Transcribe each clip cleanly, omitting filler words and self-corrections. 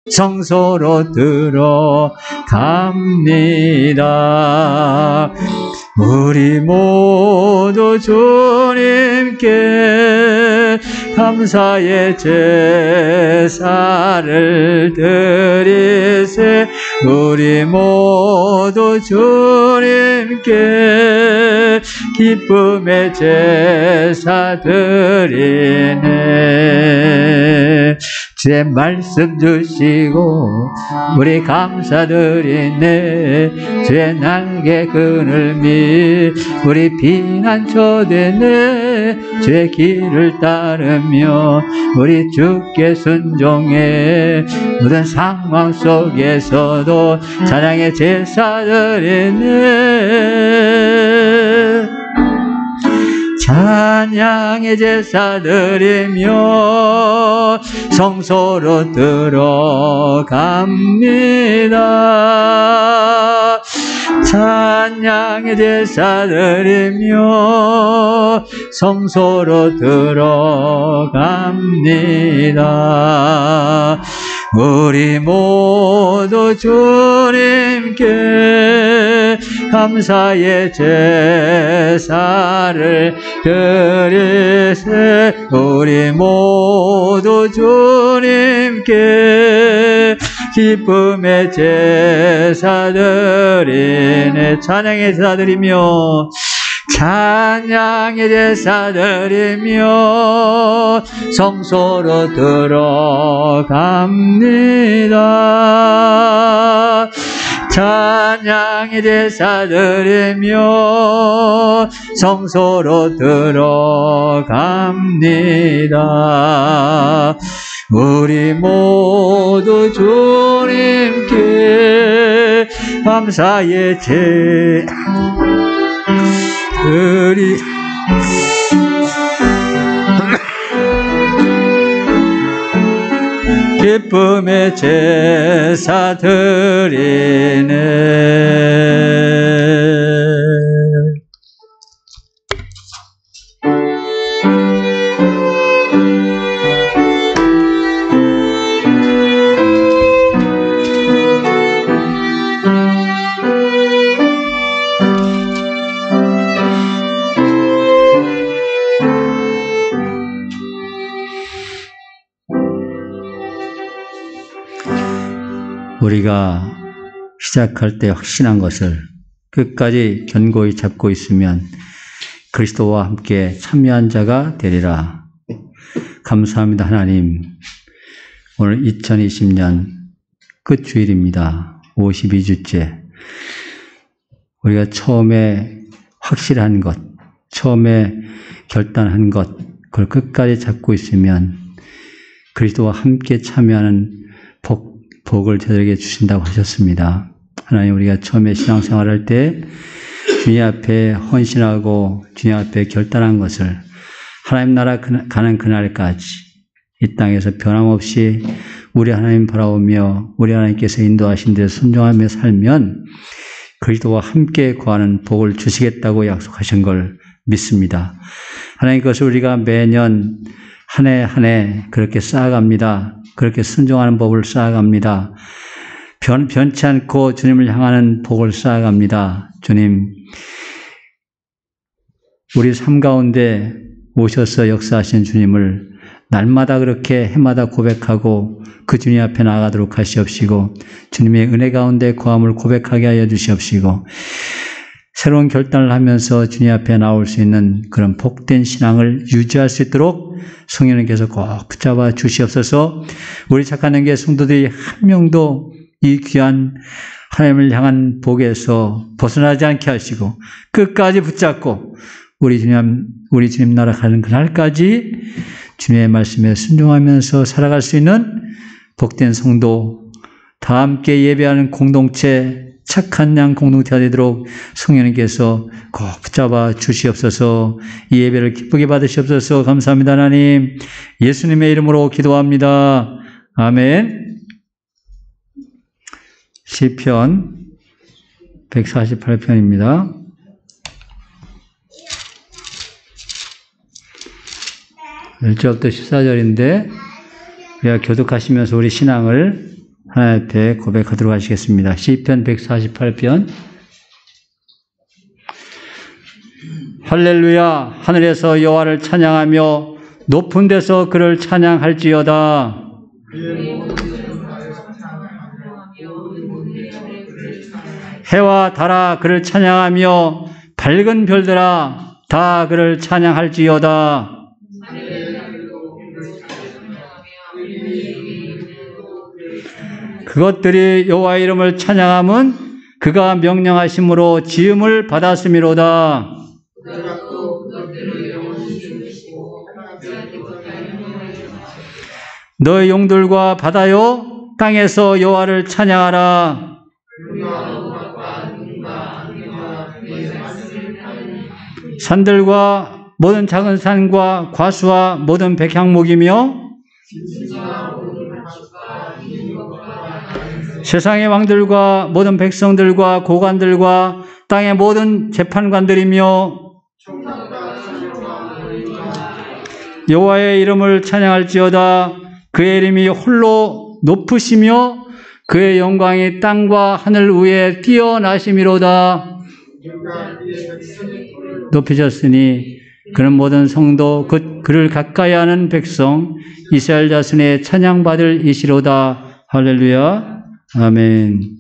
성소로 들어갑니다. 우리 모두 주님께 감사의 제사를 드리세. 우리 모두 주님께 기쁨의 제사 드리네. 주의 말씀 주시고 우리 감사드리네. 주의 날개 그늘미 우리 피난처 되네. 주의 길을 따르며 우리 주께 순종해. 모든 상황 속에서도 찬양의 제사 드리네. 찬양의 제사 드리며 성소로 들어갑니다. 찬양의 제사 드리며 성소로 들어갑니다. 우리 모두 주님께 감사의 제사를 드리세. 우리 모두 주님께 기쁨의 제사 드리네. 찬양의 제사 드리며 찬양의 제사 드리며 성소로 들어갑니다. 찬양의 제사 드리며 성소로 들어갑니다. 우리 모두 주님께 감사의 제사 기쁨의 제사 드리네. 우리가 시작할 때 확신한 것을 끝까지 견고히 잡고 있으면 그리스도와 함께 참여한 자가 되리라. 감사합니다. 하나님, 오늘 2020년 끝주일입니다. 52주째. 우리가 처음에 확실한 것, 처음에 결단한 것, 그걸 끝까지 잡고 있으면 그리스도와 함께 참여하는 복을 저들에게 주신다고 하셨습니다. 하나님, 우리가 처음에 신앙생활할 때 주님 앞에 헌신하고 주님 앞에 결단한 것을 하나님 나라 가는 그날까지 이 땅에서 변함없이 우리 하나님 바라보며 우리 하나님께서 인도하신 대로 순종하며 살면 그리스도와 함께 거하는 복을 주시겠다고 약속하신 걸 믿습니다. 하나님, 그것을 우리가 매년 한 해 한 해 그렇게 쌓아갑니다. 그렇게 순종하는 법을 쌓아갑니다. 변치 않고 주님을 향하는 복을 쌓아갑니다. 주님, 우리 삶 가운데 오셔서 역사하신 주님을 날마다 그렇게 해마다 고백하고 그 주님 앞에 나아가도록 하시옵시고 주님의 은혜 가운데 거함을 고백하게 하여 주시옵시고 새로운 결단을 하면서 주님 앞에 나올 수 있는 그런 복된 신앙을 유지할 수 있도록 성령님께서 꼭 붙잡아 주시옵소서. 우리 착한 영계 성도들이 한 명도 이 귀한 하나님을 향한 복에서 벗어나지 않게 하시고 끝까지 붙잡고 우리 주님 나라 가는 그날까지 주님의 말씀에 순종하면서 살아갈 수 있는 복된 성도, 다 함께 예배하는 공동체, 착한 양 공동체가 되도록 성령님께서 꼭 붙잡아 주시옵소서. 이 예배를 기쁘게 받으시옵소서. 감사합니다. 하나님, 예수님의 이름으로 기도합니다. 아멘. 시편 148편입니다. 1절부터 14절인데 우리가 교독하시면서 우리 신앙을 하나님 앞에 고백하도록 하시겠습니다. 시편 148편. 할렐루야. 하늘에서 여호와를 찬양하며 높은 데서 그를 찬양할지어다. 해와 달아 그를 찬양하며 밝은 별들아 다 그를 찬양할지어다. 그것들이 여호와 이름을 찬양함은 그가 명령하심으로 지음을 받았음이로다. 너의 용들과 바다요 땅에서 여호와를 찬양하라. 산들과 모든 작은 산과 과수와 모든 백향목이며 세상의 왕들과 모든 백성들과 고관들과 땅의 모든 재판관들이며 여호와의 이름을 찬양할지어다. 그의 이름이 홀로 높으시며 그의 영광이 땅과 하늘 위에 뛰어나심이로다. 높이셨으니 그는 모든 성도 그를 가까이 하는 백성 이스라엘 자손의 찬양받을 이시로다. 할렐루야. 아멘.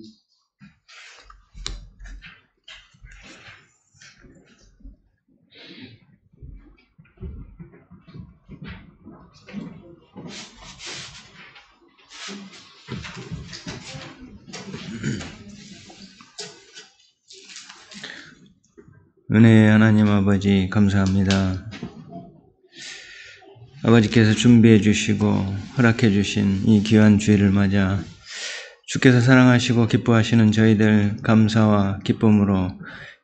은혜의 하나님 아버지 감사합니다. 아버지께서 준비해 주시고 허락해 주신 이 귀한 주일을 맞아 주께서 사랑하시고 기뻐하시는 저희들 감사와 기쁨으로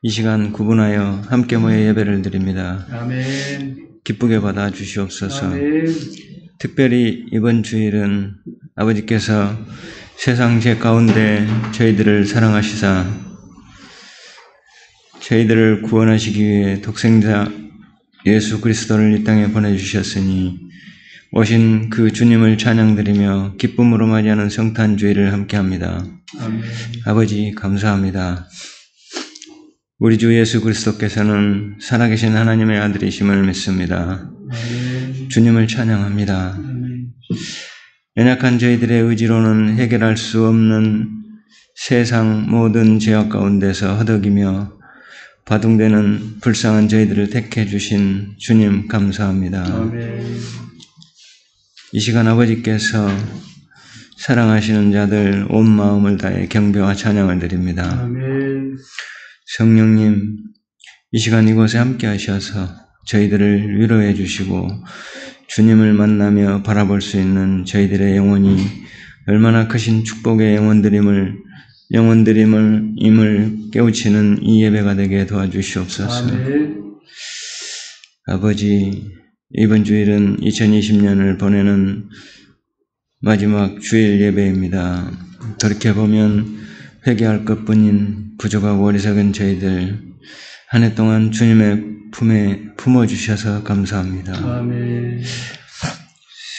이 시간 구분하여 함께 모여 예배를 드립니다. 아멘. 기쁘게 받아 주시옵소서. 아멘. 특별히 이번 주일은 아버지께서 세상 죄 가운데 저희들을 사랑하시사 저희들을 구원하시기 위해 독생자 예수 그리스도를 이 땅에 보내주셨으니 오신 그 주님을 찬양드리며 기쁨으로 맞이하는 성탄주일을 함께합니다. 아멘. 아버지 감사합니다. 우리 주 예수 그리스도께서는 살아계신 하나님의 아들이심을 믿습니다. 아멘. 주님을 찬양합니다. 아멘. 연약한 저희들의 의지로는 해결할 수 없는 세상 모든 죄악 가운데서 허덕이며 바둥대는 불쌍한 저희들을 택해 주신 주님 감사합니다. 아멘. 이 시간 아버지께서 사랑하시는 자들 온 마음을 다해 경배와 찬양을 드립니다. 아멘. 성령님, 이 시간 이곳에 함께 하셔서 저희들을 위로해 주시고 주님을 만나며 바라볼 수 있는 저희들의 영혼이 얼마나 크신 축복의 영혼드림을 깨우치는 이 예배가 되게 도와주시옵소서. 아멘. 아버지, 이번 주일은 2020년을 보내는 마지막 주일 예배입니다. 돌이켜보면 회개할 것뿐인 부족하고 어리석은 저희들 한 해 동안 주님의 품에 품어주셔서 감사합니다. 아멘.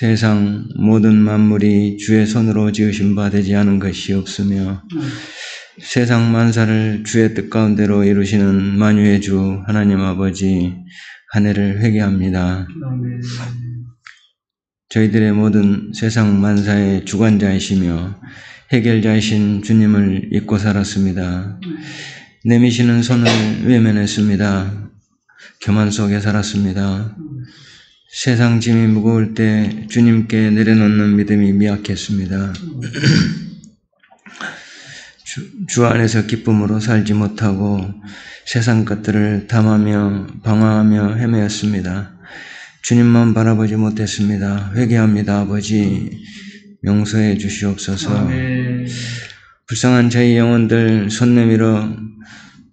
세상 모든 만물이 주의 손으로 지으신 바 되지 않은 것이 없으며 세상 만사를 주의 뜻 가운데로 이루시는 만유의 주 하나님 아버지 한 해를 회개합니다. 아멘. 저희들의 모든 세상 만사의 주관자이시며 해결자이신 주님을 잊고 살았습니다. 내미시는 손을 외면했습니다. 교만 속에 살았습니다. 세상 짐이 무거울 때 주님께 내려놓는 믿음이 미약했습니다. 주 안에서 기쁨으로 살지 못하고 세상 것들을 탐하며 방황하며 헤매었습니다. 주님만 바라보지 못했습니다. 회개합니다. 아버지 용서해 주시옵소서. 아멘. 불쌍한 저희 영혼들 손 내밀어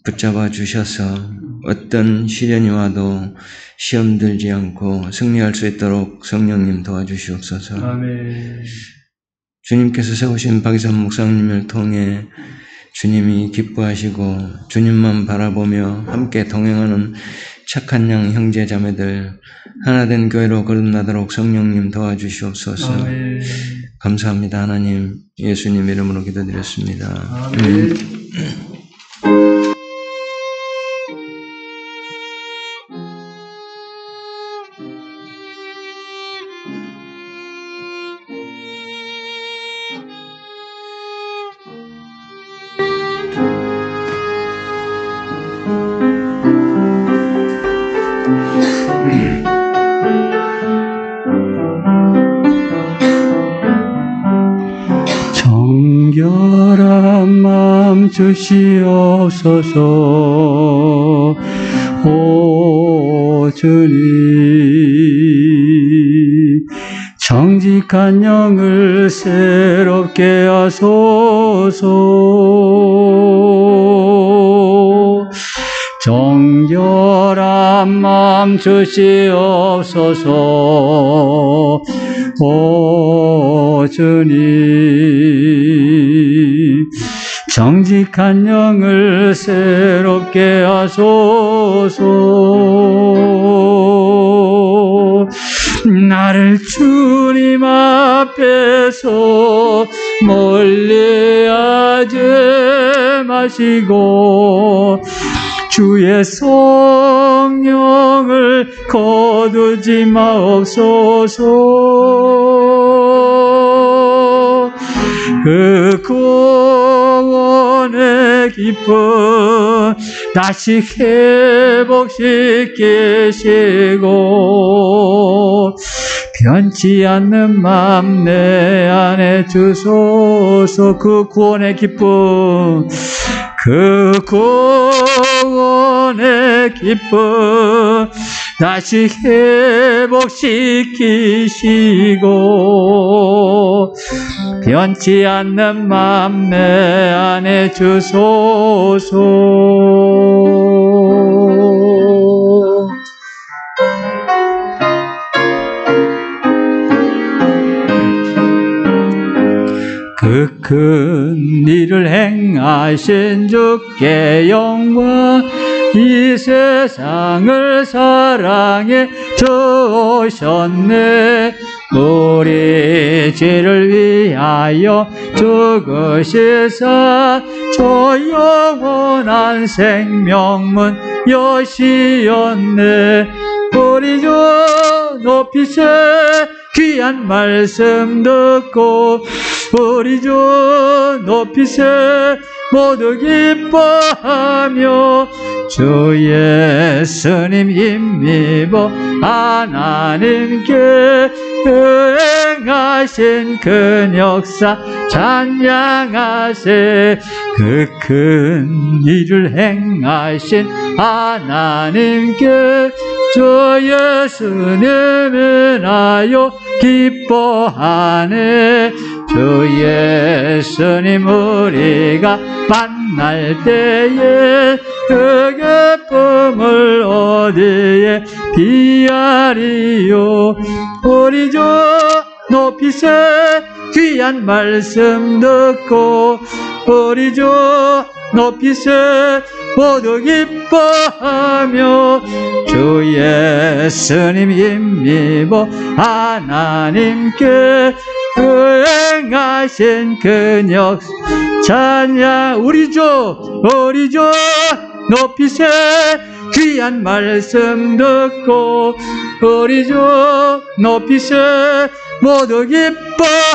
붙잡아 주셔서 어떤 시련이 와도 시험 들지 않고 승리할 수 있도록 성령님 도와주시옵소서. 아멘. 주님께서 세우신 박이선 목사님을 통해 주님이 기뻐하시고 주님만 바라보며 함께 동행하는 착한 양 형제 자매들 하나된 교회로 거듭나도록 성령님 도와주시옵소서. 아멘. 감사합니다. 하나님, 예수님 이름으로 기도드렸습니다. 아멘. 정결한 마음 주시옵소서. 오 주님, 정직한 영을 새롭게 하소서. 정결한 마음 주시옵소서. 오 주님, 정직한 영을 새롭게 하소서. 나를 주님 앞에서 멀리하지 마시고 주의 성령을 거두지 마옵소서. 그 구원의 기쁨 다시 회복시키시고 변치 않는 마음 내 안에 주소서. 그 구원의 기쁨, 그 구원의 기쁨 다시 회복시키시고 변치 않는 마음 내 안에 주소서. 그 큰 일을 행하신 주께 영광, 이 세상을 사랑해 주셨네. 우리 죄를 위하여 죽으시사 저 영원한 생명문 여시었네. 우리 주 높이세 귀한 말씀 듣고 우리 주 높이세 모두 기뻐하며 주 예수님 임미보 하나님께 행하신 그 역사 찬양하세. 그 큰 일을 행하신 하나님께 주 예수님을 하여 기뻐하네. 주 예수님 우리가 만날 때에 그 기쁨을 어디에 비하리요. 우리 주 높이세 귀한 말씀 듣고 우리 주 높이세 모두 기뻐하며 주 예수님 임미보 하나님께 행하신 그 역사 찬양. 우리 주 높이세 귀한 말씀 듣고 우리 주 높이세 모두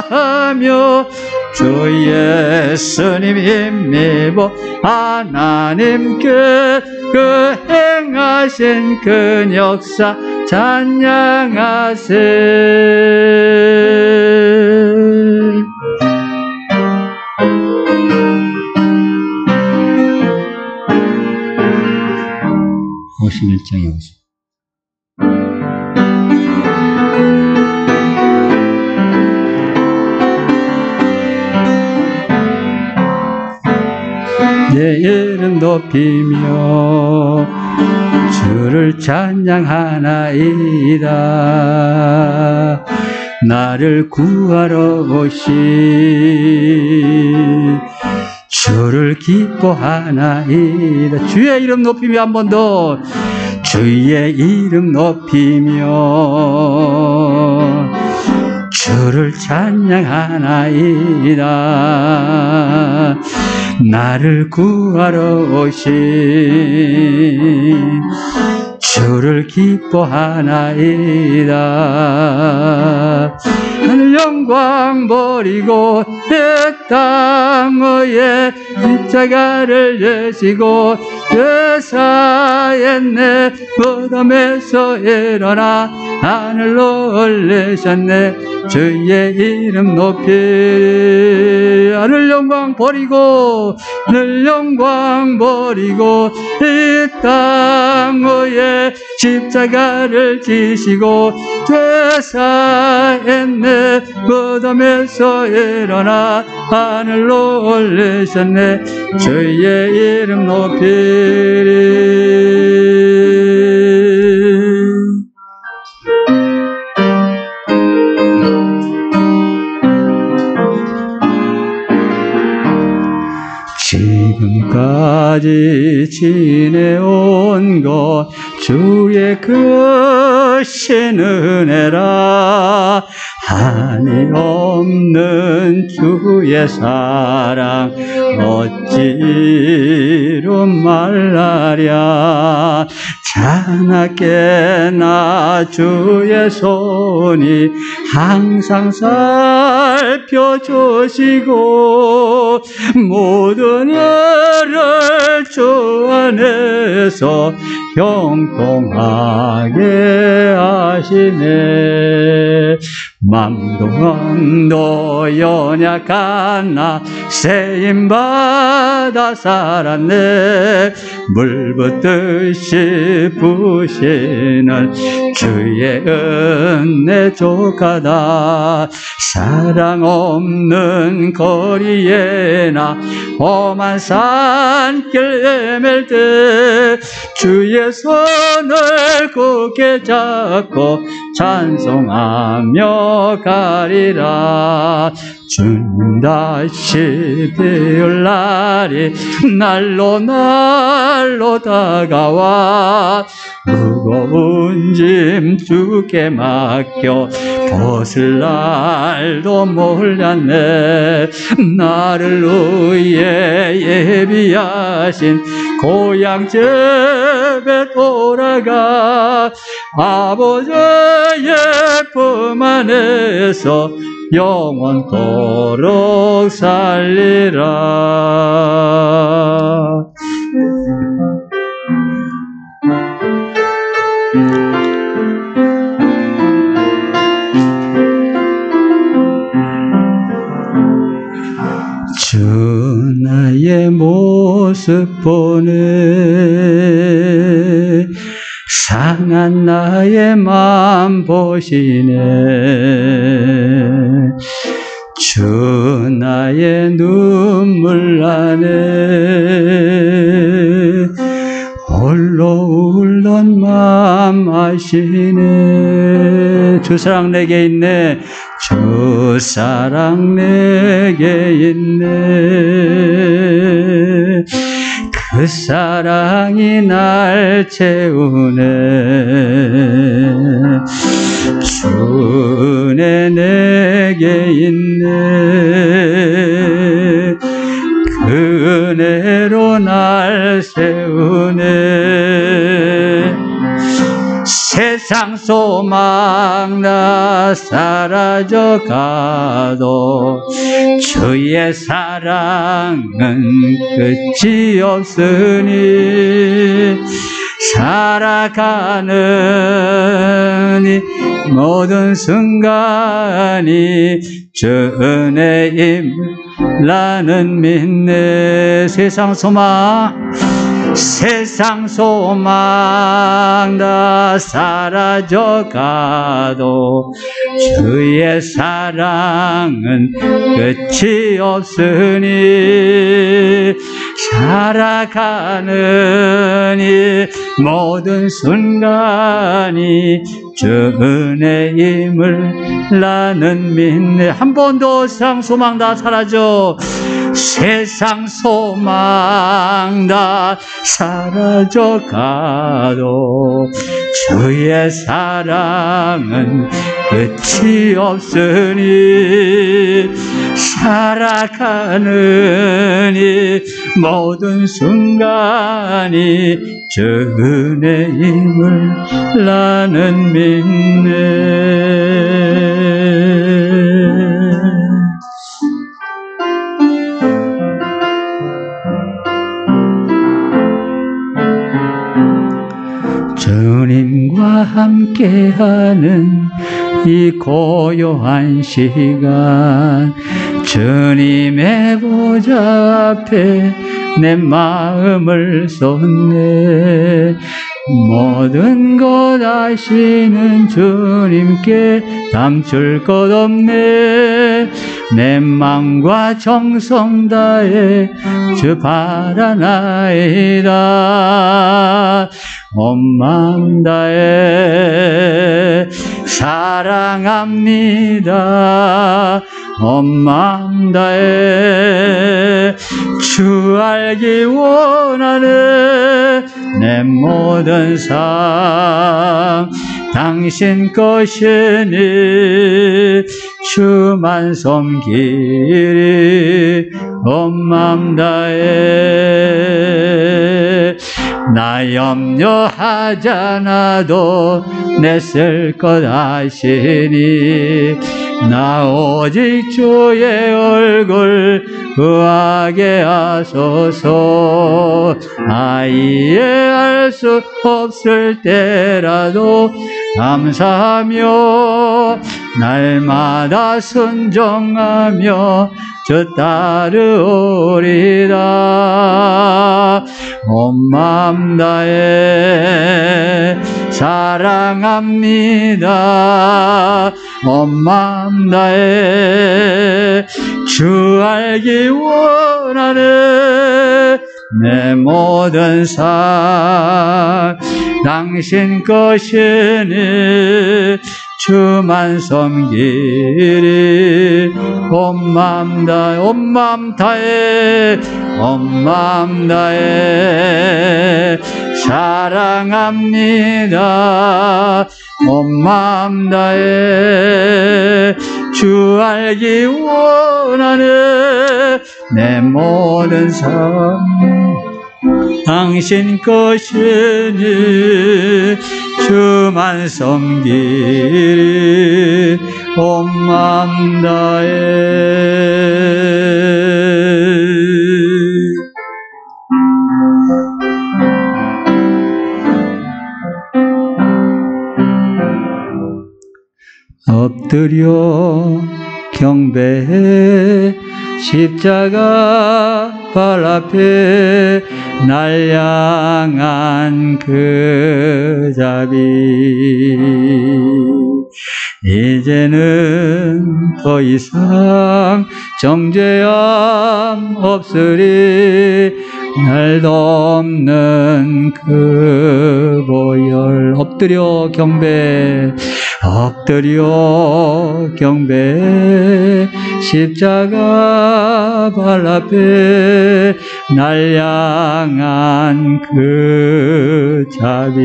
기뻐하며 주 예수님 임미보 하나님께 그 행하신 그 역사 찬양하세. 51장에 오십니다. 내 이름 높이며 주를 찬양하나이다. 나를 구하러 오신 주를 기뻐하나이다. 주의 이름 높이며 한 번 더. 주의 이름 높이며 주를 찬양하나이다. 나를 구하러 오신 주를 기뻐하나이다. 하늘 영광 버리고 내 땅의 십자가를 지시고 죄사의 내 무덤에서 일어나 하늘로 올리셨네. 주의 이름 높이. 하늘 영광 버리고 하늘 영광 버리고 이 땅의 십자가를 지시고 죄사의 내 무덤에서 일어나 하늘로 올리셨네. 주의 이름 높이리. 지금까지 지내온 것 주의 크신 은혜라. 한이 없는 주의 사랑 어찌로 말하랴. 자나깨나 주의 손이 항상 살펴주시고 모든 일을 주 안에서 형통하게 하시네. 맘도 연약한 나 세임받아 살았네. 물 붓듯이 부시는 주의 은혜 족하다. 사랑 없는 거리에 나 험한 산길 헤맬 때 주의 손을 굳게 잡고 찬송하며 가리라. 주님 다시 비올 날이 날로 다가와 무거운 짐 주께 맡겨 벗을 날도 몰랐네. 나를 위해 예비하신 고향 집에 돌아가 아버지의 품 안에서 영원토록 살리라. 주 나의 모습 보네. 상한 나의 맘 보시네. 주 나의 눈물 안에 홀로 울던 맘 아시네. 주 사랑 내게 있네. 주 사랑 내게 있네. 그 사랑이 날 채우네. 주 은혜 내게 있네. 그 은혜로 날 세우네. 세상 소망 다 사라져 가도 주의 사랑은 끝이 없으니 살아가는 이 모든 순간이 주 은혜임 나는 믿네. 세상 소망 다 사라져 가도 주의 사랑은 끝이 없으니 살아가는 이 모든 순간이 주 은혜임을 나는 믿네. 한 번도 세상 소망 다 사라져. 세상 소망 다 사라져 가도 주의 사랑은 끝이 없으니 살아가는 이 모든 순간이 주 은혜임을 나는 믿네. 주님과 함께하는 이 고요한 시간, 주님의 보좌 앞에 내 마음을 쏟네. 모든 것 아시는 주님께 감출 것 없네. 내 맘과 정성 다해 주 바라나이다. 온 마음 다해 사랑합니다. 온 마음 다해 주 알기 원하네. 내 모든 삶 당신 것이니 주만 섬기리. 온 마음 다해 나 염려하잖아도 내 쓸 것 아시니 나 오직 주의 얼굴 의하게 하소서. 이해할 수 없을 때라도 감사하며 날마다 순종하며 주 따르리라. 온 마음 다해 사랑합니다. 온 마음 다해 주 알기 원하네. 내 모든 삶 당신 것이니 주만 섬기리. 온 마음 다해 온 마음 다해 온 마음 다해 사랑합니다. 온 마음 다해 주 알기 원하네. 내 모든 삶 당신 것이니 주만 섬기리. 온 마음 다해. 엎드려 경배해 십자가 발 앞에 날 향한 그 자비. 이제는 더 이상 정죄함 없으리. 날 돕는 그 보혈. 엎드려 경배 엎드려 경배 십자가 발 앞에 날 향한 그 자비.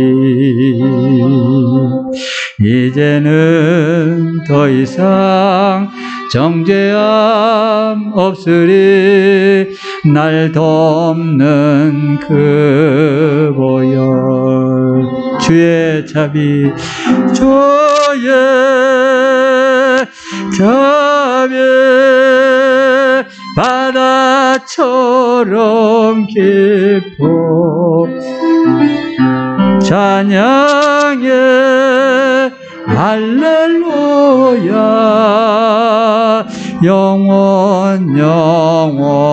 이제는 더 이상 정죄함 없으리. 날 돕는 그 보혈. 주의 자비 주의 자비 바다처럼 깊어 찬양해 할렐루야. 영원 영원토록.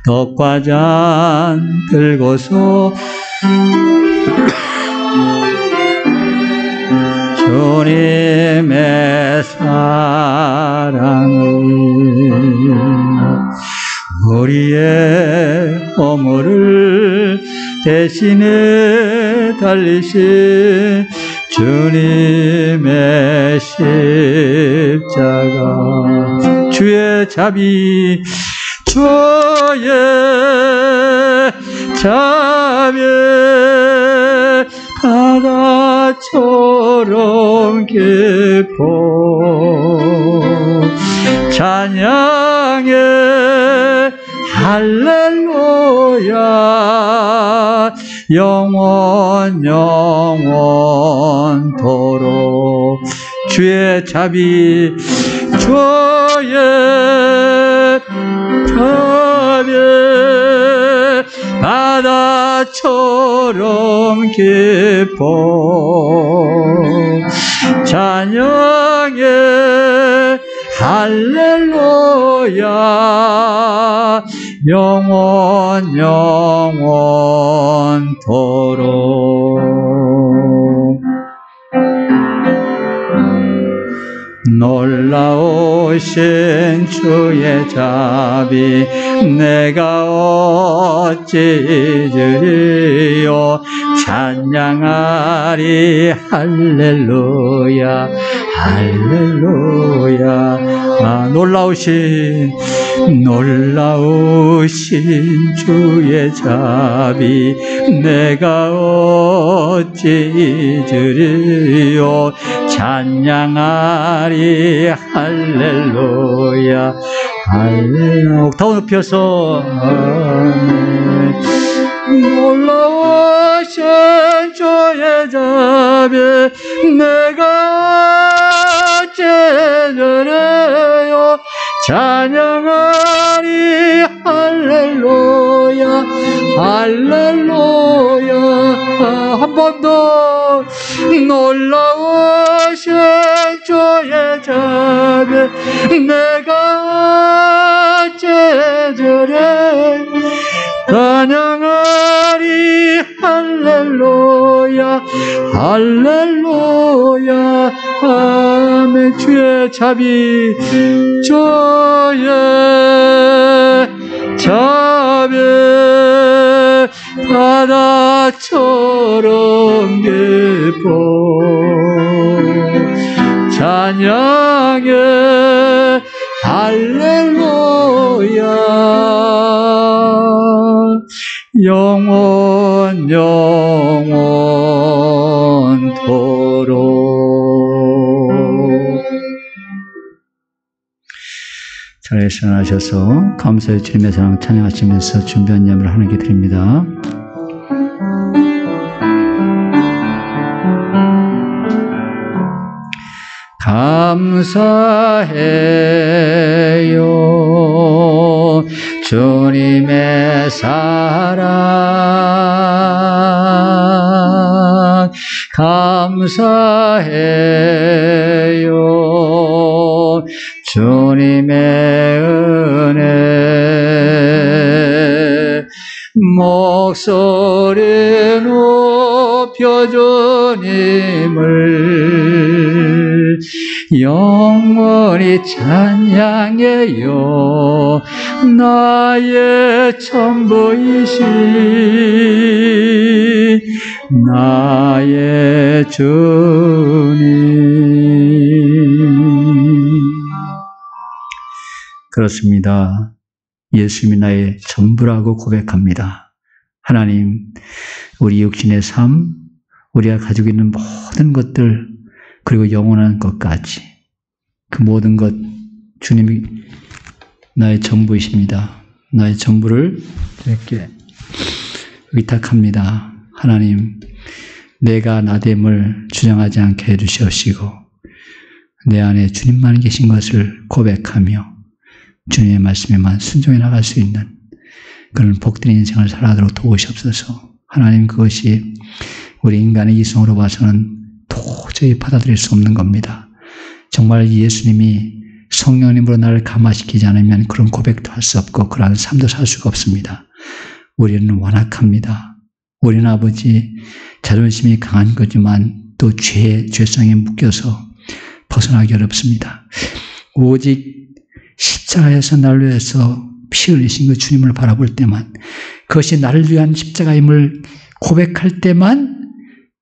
떡과 잔 들고서 주님의 사랑을 우리의 허물을 대신에 달리신 주님의 십자가 주의 자비 주의 자비 바다처럼 깊어 찬양해 할렐루야 영원토록 주의 자비 주의 자비 바다처럼 깊어 찬양해 할렐루야 영원토록 놀라우신 주의 자비 내가 어찌 잊으리요 찬양하리 할렐루야 할렐루야 놀라우신 주의 자비 내가 어찌 잊으리요 찬양하리 할렐루야 할렐루야 옥타브 높여서 아멘 놀라우신 주의 자비 내가 어찌 잊으리요 찬양하리 할렐루야 할렐루야 한 번 더 놀라우신 주의 자비 내가 어찌저래 찬양하리 할렐루야 할렐루야 아멘 주의 자비 주의 자비 바다처럼 깊어 찬양해 할렐루야 영원토록 자리에 일어나셔서 감사의 주님의 사랑 찬양하시면서 준비한 예물을 하나님께 드립니다. 감사해요 주님의 사랑 감사해요 주님의 은혜 목소리 높여 주님을 영원히 찬양해요 나의 전부이신 나의 주님 그렇습니다. 예수님이 나의 전부라고 고백합니다. 하나님 우리 육신의 삶 우리가 가지고 있는 모든 것들 그리고 영원한 것까지 그 모든 것 주님이 나의 전부이십니다. 나의 전부를 이렇게 의탁합니다. 하나님 내가 나됨을 주장하지 않게 해주시옵시고 내 안에 주님만 계신 것을 고백하며 주님의 말씀에만 순종해 나갈 수 있는 그런 복된 인생을 살아가도록 도우시옵소서. 하나님 그것이 우리 인간의 이성으로 봐서는 도저히 받아들일 수 없는 겁니다. 정말 예수님이 성령님으로 나를 감화시키지 않으면 그런 고백도 할 수 없고 그러한 삶도 살 수가 없습니다. 우리는 완악합니다. 우리는 아버지 자존심이 강한 거지만 또 죄성에 묶여서 벗어나기 어렵습니다. 오직 십자가에서 난로에서 피 흘리신 그 주님을 바라볼 때만 그것이 나를 위한 십자가임을 고백할 때만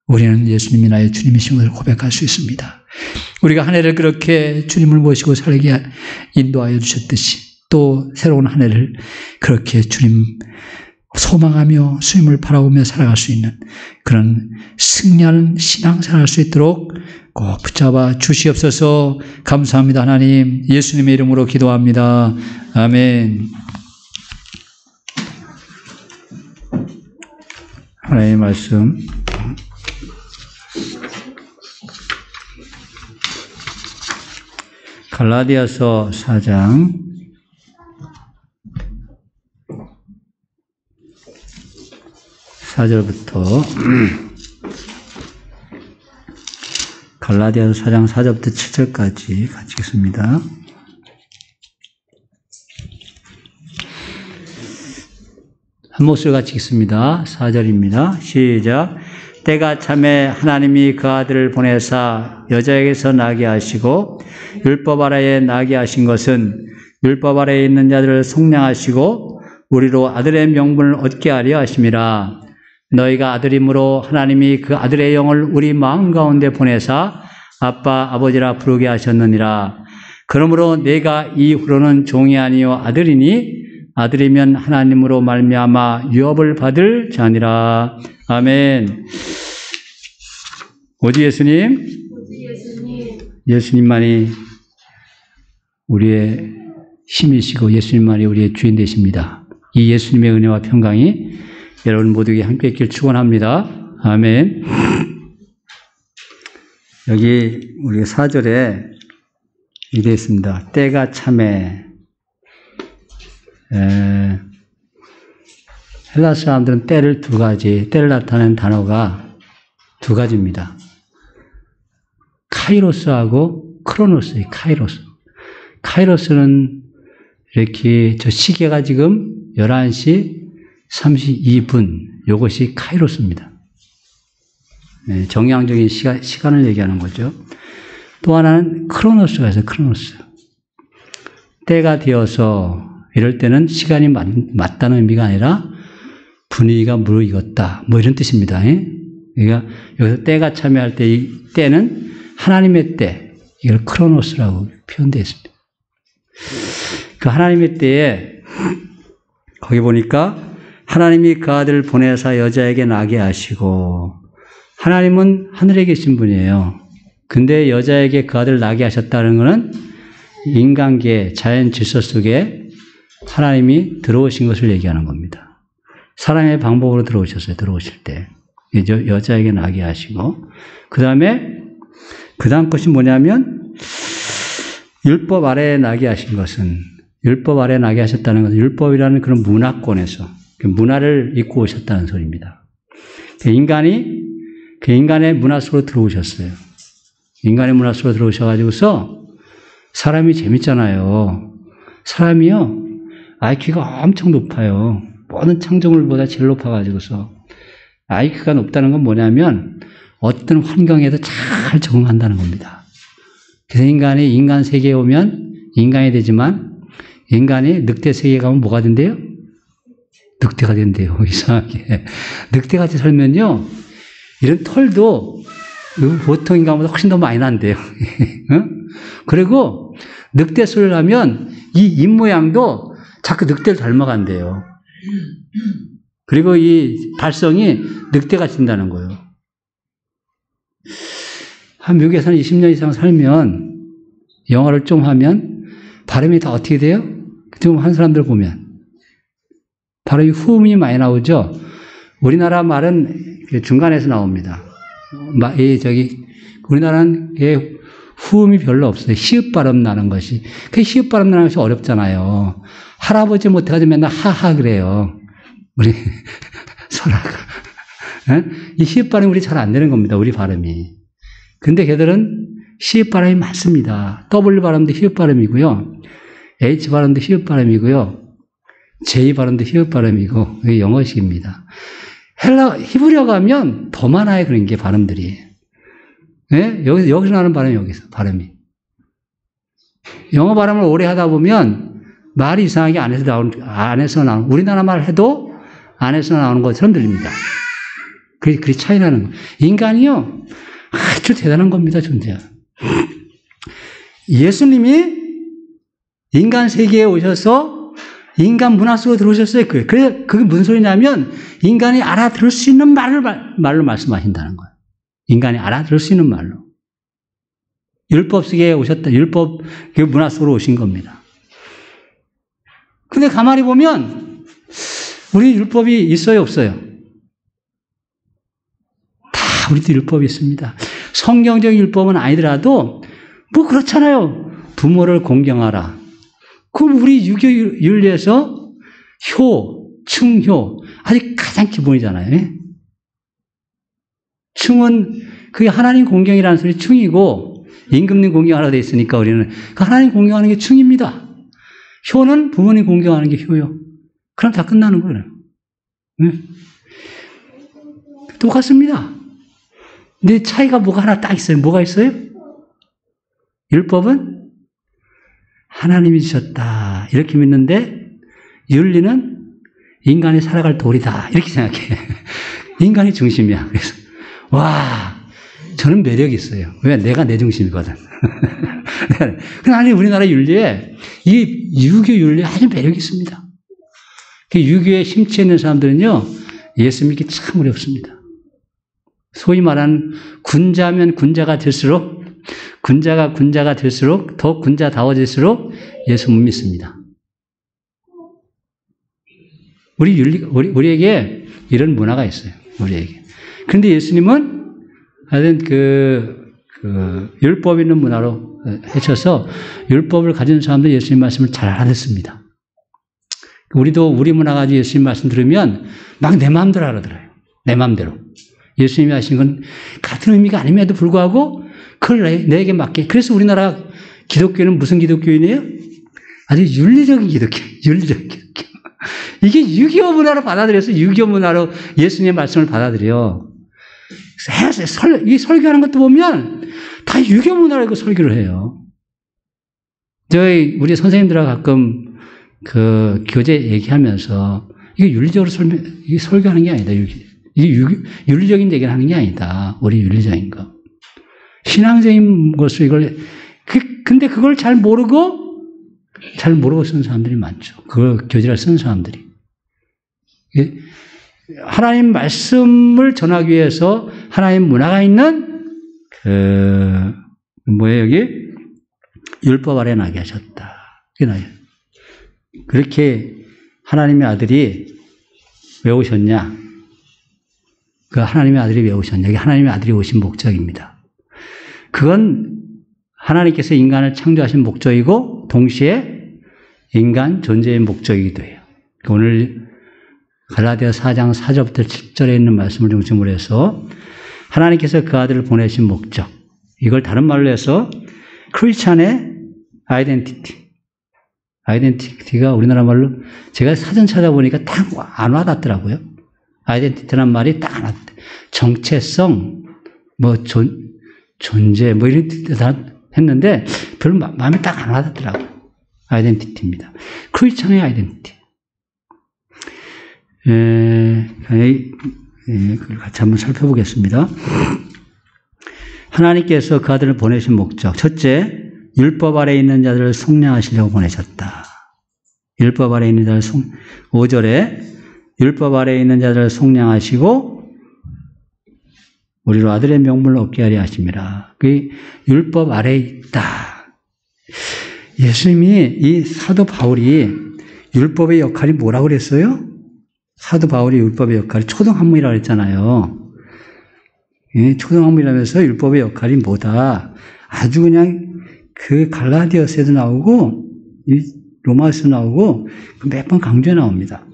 우리는 예수님이 나의 주님이신 것을 고백할 수 있습니다. 우리가 한 해를 그렇게 주님을 모시고 살게 인도하여 주셨듯이 또 새로운 한 해를 그렇게 주님 소망하며 주님을 바라보며 살아갈 수 있는 그런 승리하는 신앙생활 할 수 있도록 꼭 붙잡아 주시옵소서. 감사합니다. 하나님 예수님의 이름으로 기도합니다. 아멘. 하나님의 말씀 갈라디아서 4장 4절부터 갈라디아서 4장 4절부터 7절까지 같이 읽습니다. 한 목소리 같이 읽습니다. 4절입니다. 시작. 때가 참에 하나님이 그 아들을 보내사 여자에게서 나게 하시고 율법 아래에 나게 하신 것은 율법 아래에 있는 자들을 속량하시고 우리로 아들의 명분을 얻게 하려 하심이라. 너희가 아들이므로 하나님이 그 아들의 영을 우리 마음 가운데 보내사 아빠 아버지라 부르게 하셨느니라. 그러므로 내가 이후로는 종이 아니요 아들이니 아들이면 하나님으로 말미암아 유업을 받을 자니라. 아멘. 오직 예수님, 예수님만이 우리의 힘이시고 예수님만이 우리의 주인 되십니다. 이 예수님의 은혜와 평강이 여러분 모두에게 함께 있길 축원합니다. 아멘. 여기 우리 4절에 이렇게 있습니다. 때가 참에 헬라 사람들은 때를 때를 나타내는 단어가 두 가지입니다. 카이로스하고 크로노스예요. 카이로스는 이렇게 저 시계가 지금 11시 32분, 이것이 카이로스입니다. 정량적인 시간을 얘기하는 거죠. 또 하나는 크로노스가 있어요. 크로노스. 때가 되어서 이럴 때는 시간이 맞다는 의미가 아니라 분위기가 무르익었다. 뭐 이런 뜻입니다. 그러니까 여기서 때가 참여할 때 이 때는 하나님의 때, 이걸 크로노스라고 표현되어 있습니다. 그 하나님의 때에 거기 보니까 하나님이 그 아들을 보내사 여자에게 나게 하시고, 하나님은 하늘에 계신 분이에요. 근데 여자에게 그 아들을 나게 하셨다는 것은 인간계, 자연 질서 속에 하나님이 들어오신 것을 얘기하는 겁니다. 사람의 방법으로 들어오셨어요. 들어오실 때. 여자에게 나게 하시고, 그 다음 것이 뭐냐면, 율법 아래에 나게 하신 것은, 율법 아래에 나게 하셨다는 것은 율법이라는 그런 문화권에서, 문화를 입고 오셨다는 소리입니다. 인간의 문화 속으로 들어오셨어요. 인간의 문화 속으로 들어오셔가지고서 사람이 재밌잖아요. 사람이요, IQ가 엄청 높아요. 모든 창조물보다 제일 높아가지고서. IQ가 높다는 건 뭐냐면 어떤 환경에도 잘 적응한다는 겁니다. 그래서 인간이 인간 세계에 오면 인간이 되지만 인간이 늑대 세계에 가면 뭐가 된대요? 늑대가 된대요. 이상하게. 늑대같이 살면요, 이런 털도 보통 인간보다 훨씬 더 많이 난대요. 그리고 늑대 소리를 하면 이 입모양도 자꾸 늑대를 닮아간대요. 그리고 이 발성이 늑대같이 된다는 거예요. 한 미국에서는 20년 이상 살면, 영어를 좀 하면 발음이 다 어떻게 돼요? 좀 한 사람들 보면 발음이 후음이 많이 나오죠. 우리나라 말은 중간에서 나옵니다. 우리나라는 후음이 별로 없어요. 히읗 발음 나는 것이. 그 히읗 발음 나는 것이 어렵잖아요. 할아버지 못해가지고 맨날 하하 그래요. 우리 설아가. 이 히읗 발음이 우리 잘 안 되는 겁니다. 우리 발음이. 근데 걔들은 히읗 발음이 많습니다. W 발음도 히읗 발음이고요. H 발음도 히읗 발음이고요. J 발음도 히읗 발음이고, 이게 영어식입니다. 히브리어 가면 더 많아요. 그런 게 발음들이. 네? 여기서 나는 발음이 여기서, 발음이. 영어 발음을 오래 하다 보면 말이 이상하게 안에서 나오는, 우리나라 말 해도 안에서 나오는 것처럼 들립니다. 그게 차이 나는 거예요. 인간이요, 아주 대단한 겁니다, 존재가. 예수님이 인간 세계에 오셔서 인간 문화 속으로 들어오셨어요. 그게 무슨 소리냐면, 인간이 알아들을 수 있는 말로 말씀하신다는 거예요. 인간이 알아들을 수 있는 말로. 율법 세계에 오셨다. 율법 문화 속으로 오신 겁니다. 근데 가만히 보면, 우리 율법이 있어요, 없어요? 다 우리도 율법이 있습니다. 성경적 율법은 아니더라도, 뭐 그렇잖아요. 부모를 공경하라. 그럼 우리 유교 윤리에서 충효, 아직 가장 기본이잖아요. 충은 그게 하나님 공경이라는 소리 충이고, 임금님 공경하라 되어 있으니까 우리는 그 하나님 공경하는 게 충입니다. 효는 부모님 공경하는 게 효요. 그럼 다 끝나는 거예요. 똑같습니다. 근데 차이가 뭐가 하나 딱 있어요. 뭐가 있어요? 율법은 하나님이 주셨다. 이렇게 믿는데, 윤리는 인간이 살아갈 도리다. 이렇게 생각해. 인간이 중심이야. 그래서, 와, 저는 매력이 있어요. 왜? 내가 내 중심이거든. 근데 아니, 우리나라 윤리에 이 유교 윤리에 아주 매력이 있습니다. 유교에 심취해 있는 사람들은요, 예수 믿기 참 어렵습니다. 소위 말하는 군자면 군자가 될수록, 군자가 될수록, 더 군자다워질수록 예수 못 믿습니다. 우리에게 이런 문화가 있어요. 우리에게. 그런데 예수님은 하여튼 율법 있는 문화로 해쳐서 율법을 가진 사람들 예수님 말씀을 잘 알아듣습니다. 우리도 우리 문화 가지고 예수님 말씀 들으면 막 내 마음대로 알아들어요. 내 마음대로. 예수님이 하신 건 같은 의미가 아님에도 불구하고 그걸 내게 맞게. 그래서 우리나라 기독교는 무슨 기독교인이에요? 아주 윤리적인 기독교. 이게 유교 문화로 받아들여서 유교 문화로 예수님의 말씀을 받아들여. 이 설교하는 것도 보면 다 유교 문화로 설교를 해요. 우리 선생님들하고 가끔 그 교재 얘기하면서 이게 윤리적으로 이게 설교하는 게 아니다. 이게 윤리적인 얘기를 하는 게 아니다. 우리 윤리적인 거. 신앙적인 것으로 이걸, 근데 그걸 잘 모르고 쓴 사람들이 많죠. 그걸 교재를 쓴 사람들이. 하나님 말씀을 전하기 위해서 하나님 문화가 있는, 여기? 율법 아래 나게 하셨다. 그렇게 하나님의 아들이 왜 오셨냐? 그 하나님의 아들이 왜 오셨냐? 이게 하나님의 아들이 오신 목적입니다. 그건 하나님께서 인간을 창조하신 목적이고 동시에 인간 존재의 목적이기도 해요. 오늘 갈라디아 4장 4절부터 7절에 있는 말씀을 중심으로 해서 하나님께서 그 아들을 보내신 목적, 이걸 다른 말로 해서 크리스찬의 아이덴티티가 우리나라 말로 제가 사전 찾아보니까 딱 안 와닿더라고요. 아이덴티티란 말이 딱 안 와닿대. 정체성, 존재, 이런 뜻 했는데 별로 마음에 딱 안 와닿더라고요. 아이덴티티입니다. 크리스찬의 아이덴티티. 그걸 같이 한번 살펴보겠습니다. 하나님께서 그 아들을 보내신 목적. 첫째, 율법 아래 있는 자들을 속량하시려고 보내셨다. 율법 아래 있는 자를 5절에 율법 아래 있는 자들을 속량하시고 우리로 아들의 명분을 얻게 하려 하심이라. 그 율법 아래에 있다. 예수님이 이 사도 바울이 율법의 역할이 뭐라고 그랬어요? 사도 바울이 율법의 역할이 초등학문이라고 했잖아요. 초등학문이라면서 율법의 역할이 뭐다. 아주 그냥 그 갈라디아서에도 나오고 로마서에도 나오고 몇 번 강조해 나옵니다.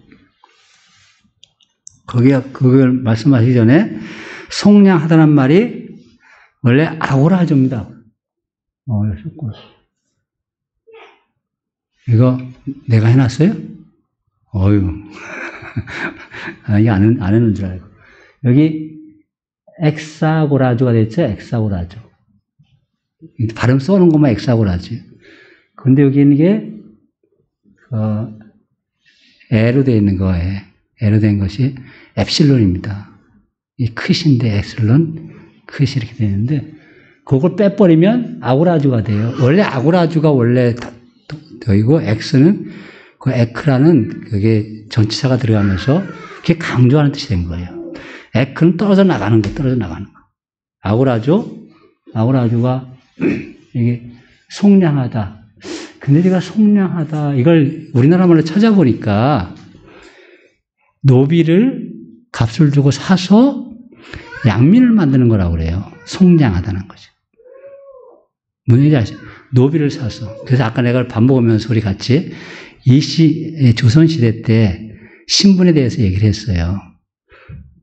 그걸 말씀하시기 전에 속량하다는 말이 원래 아고라조입니다. 이거 내가 해놨어요? 이게 안 해놓은 줄 알고. 여기 엑사고라조가 됐죠? 엑사고라조. 발음 써놓은 것만 엑사고라조. 근데 여기 있는 게, 에로 되어 있는 거예요. L로 된 것이 엡실론입니다. 이 컷인데 엡실론, 컷이 이렇게 되는데 그걸 빼버리면 아고라주가 돼요. 원래 아고라주가 원래 더이고 X는 그 에크라는 그게 전치사가 들어가면서 그게 강조하는 뜻이 된 거예요. 에크는 떨어져 나가는 거, 떨어져 나가는 거. 아고라주가 이게 속량하다. 근데 제가 속량하다 이걸 우리나라 말로 찾아보니까 노비를 값을 주고 사서 양민을 만드는 거라고 그래요. 속량하다는 거죠. 뭔지 아시죠? 노비를 사서. 그래서 아까 내가 밥 먹으면서 우리 같이 조선시대 때 신분에 대해서 얘기를 했어요.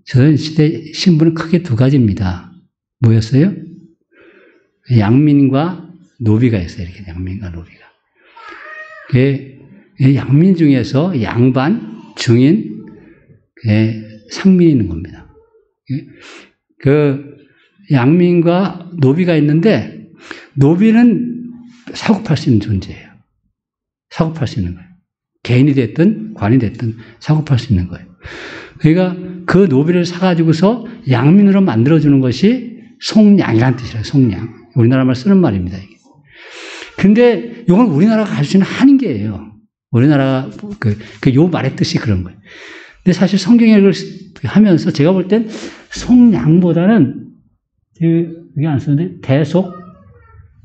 조선시대 신분은 크게 두 가지입니다. 뭐였어요? 양민과 노비가 있어요. 이렇게 양민과 노비가. 양민 중에서 양반, 중인, 상민이 있는 겁니다. 그 양민과 노비가 있는데 노비는 사고 팔 수 있는 존재예요. 사고 팔 수 있는 거예요. 개인이 됐든 관이 됐든 사고 팔 수 있는 거예요. 그러니까 그 노비를 사가지고서 양민으로 만들어주는 것이 속량이라는 뜻이에요. 속량. 우리나라 말 쓰는 말입니다. 이게. 근데 이건 우리나라가 할 수 있는 한계예요. 우리나라가 요 말의 뜻이 그런 거예요. 근데 사실 성경을 하면서 제가 볼 땐 속량보다는 여기 안 쓰는데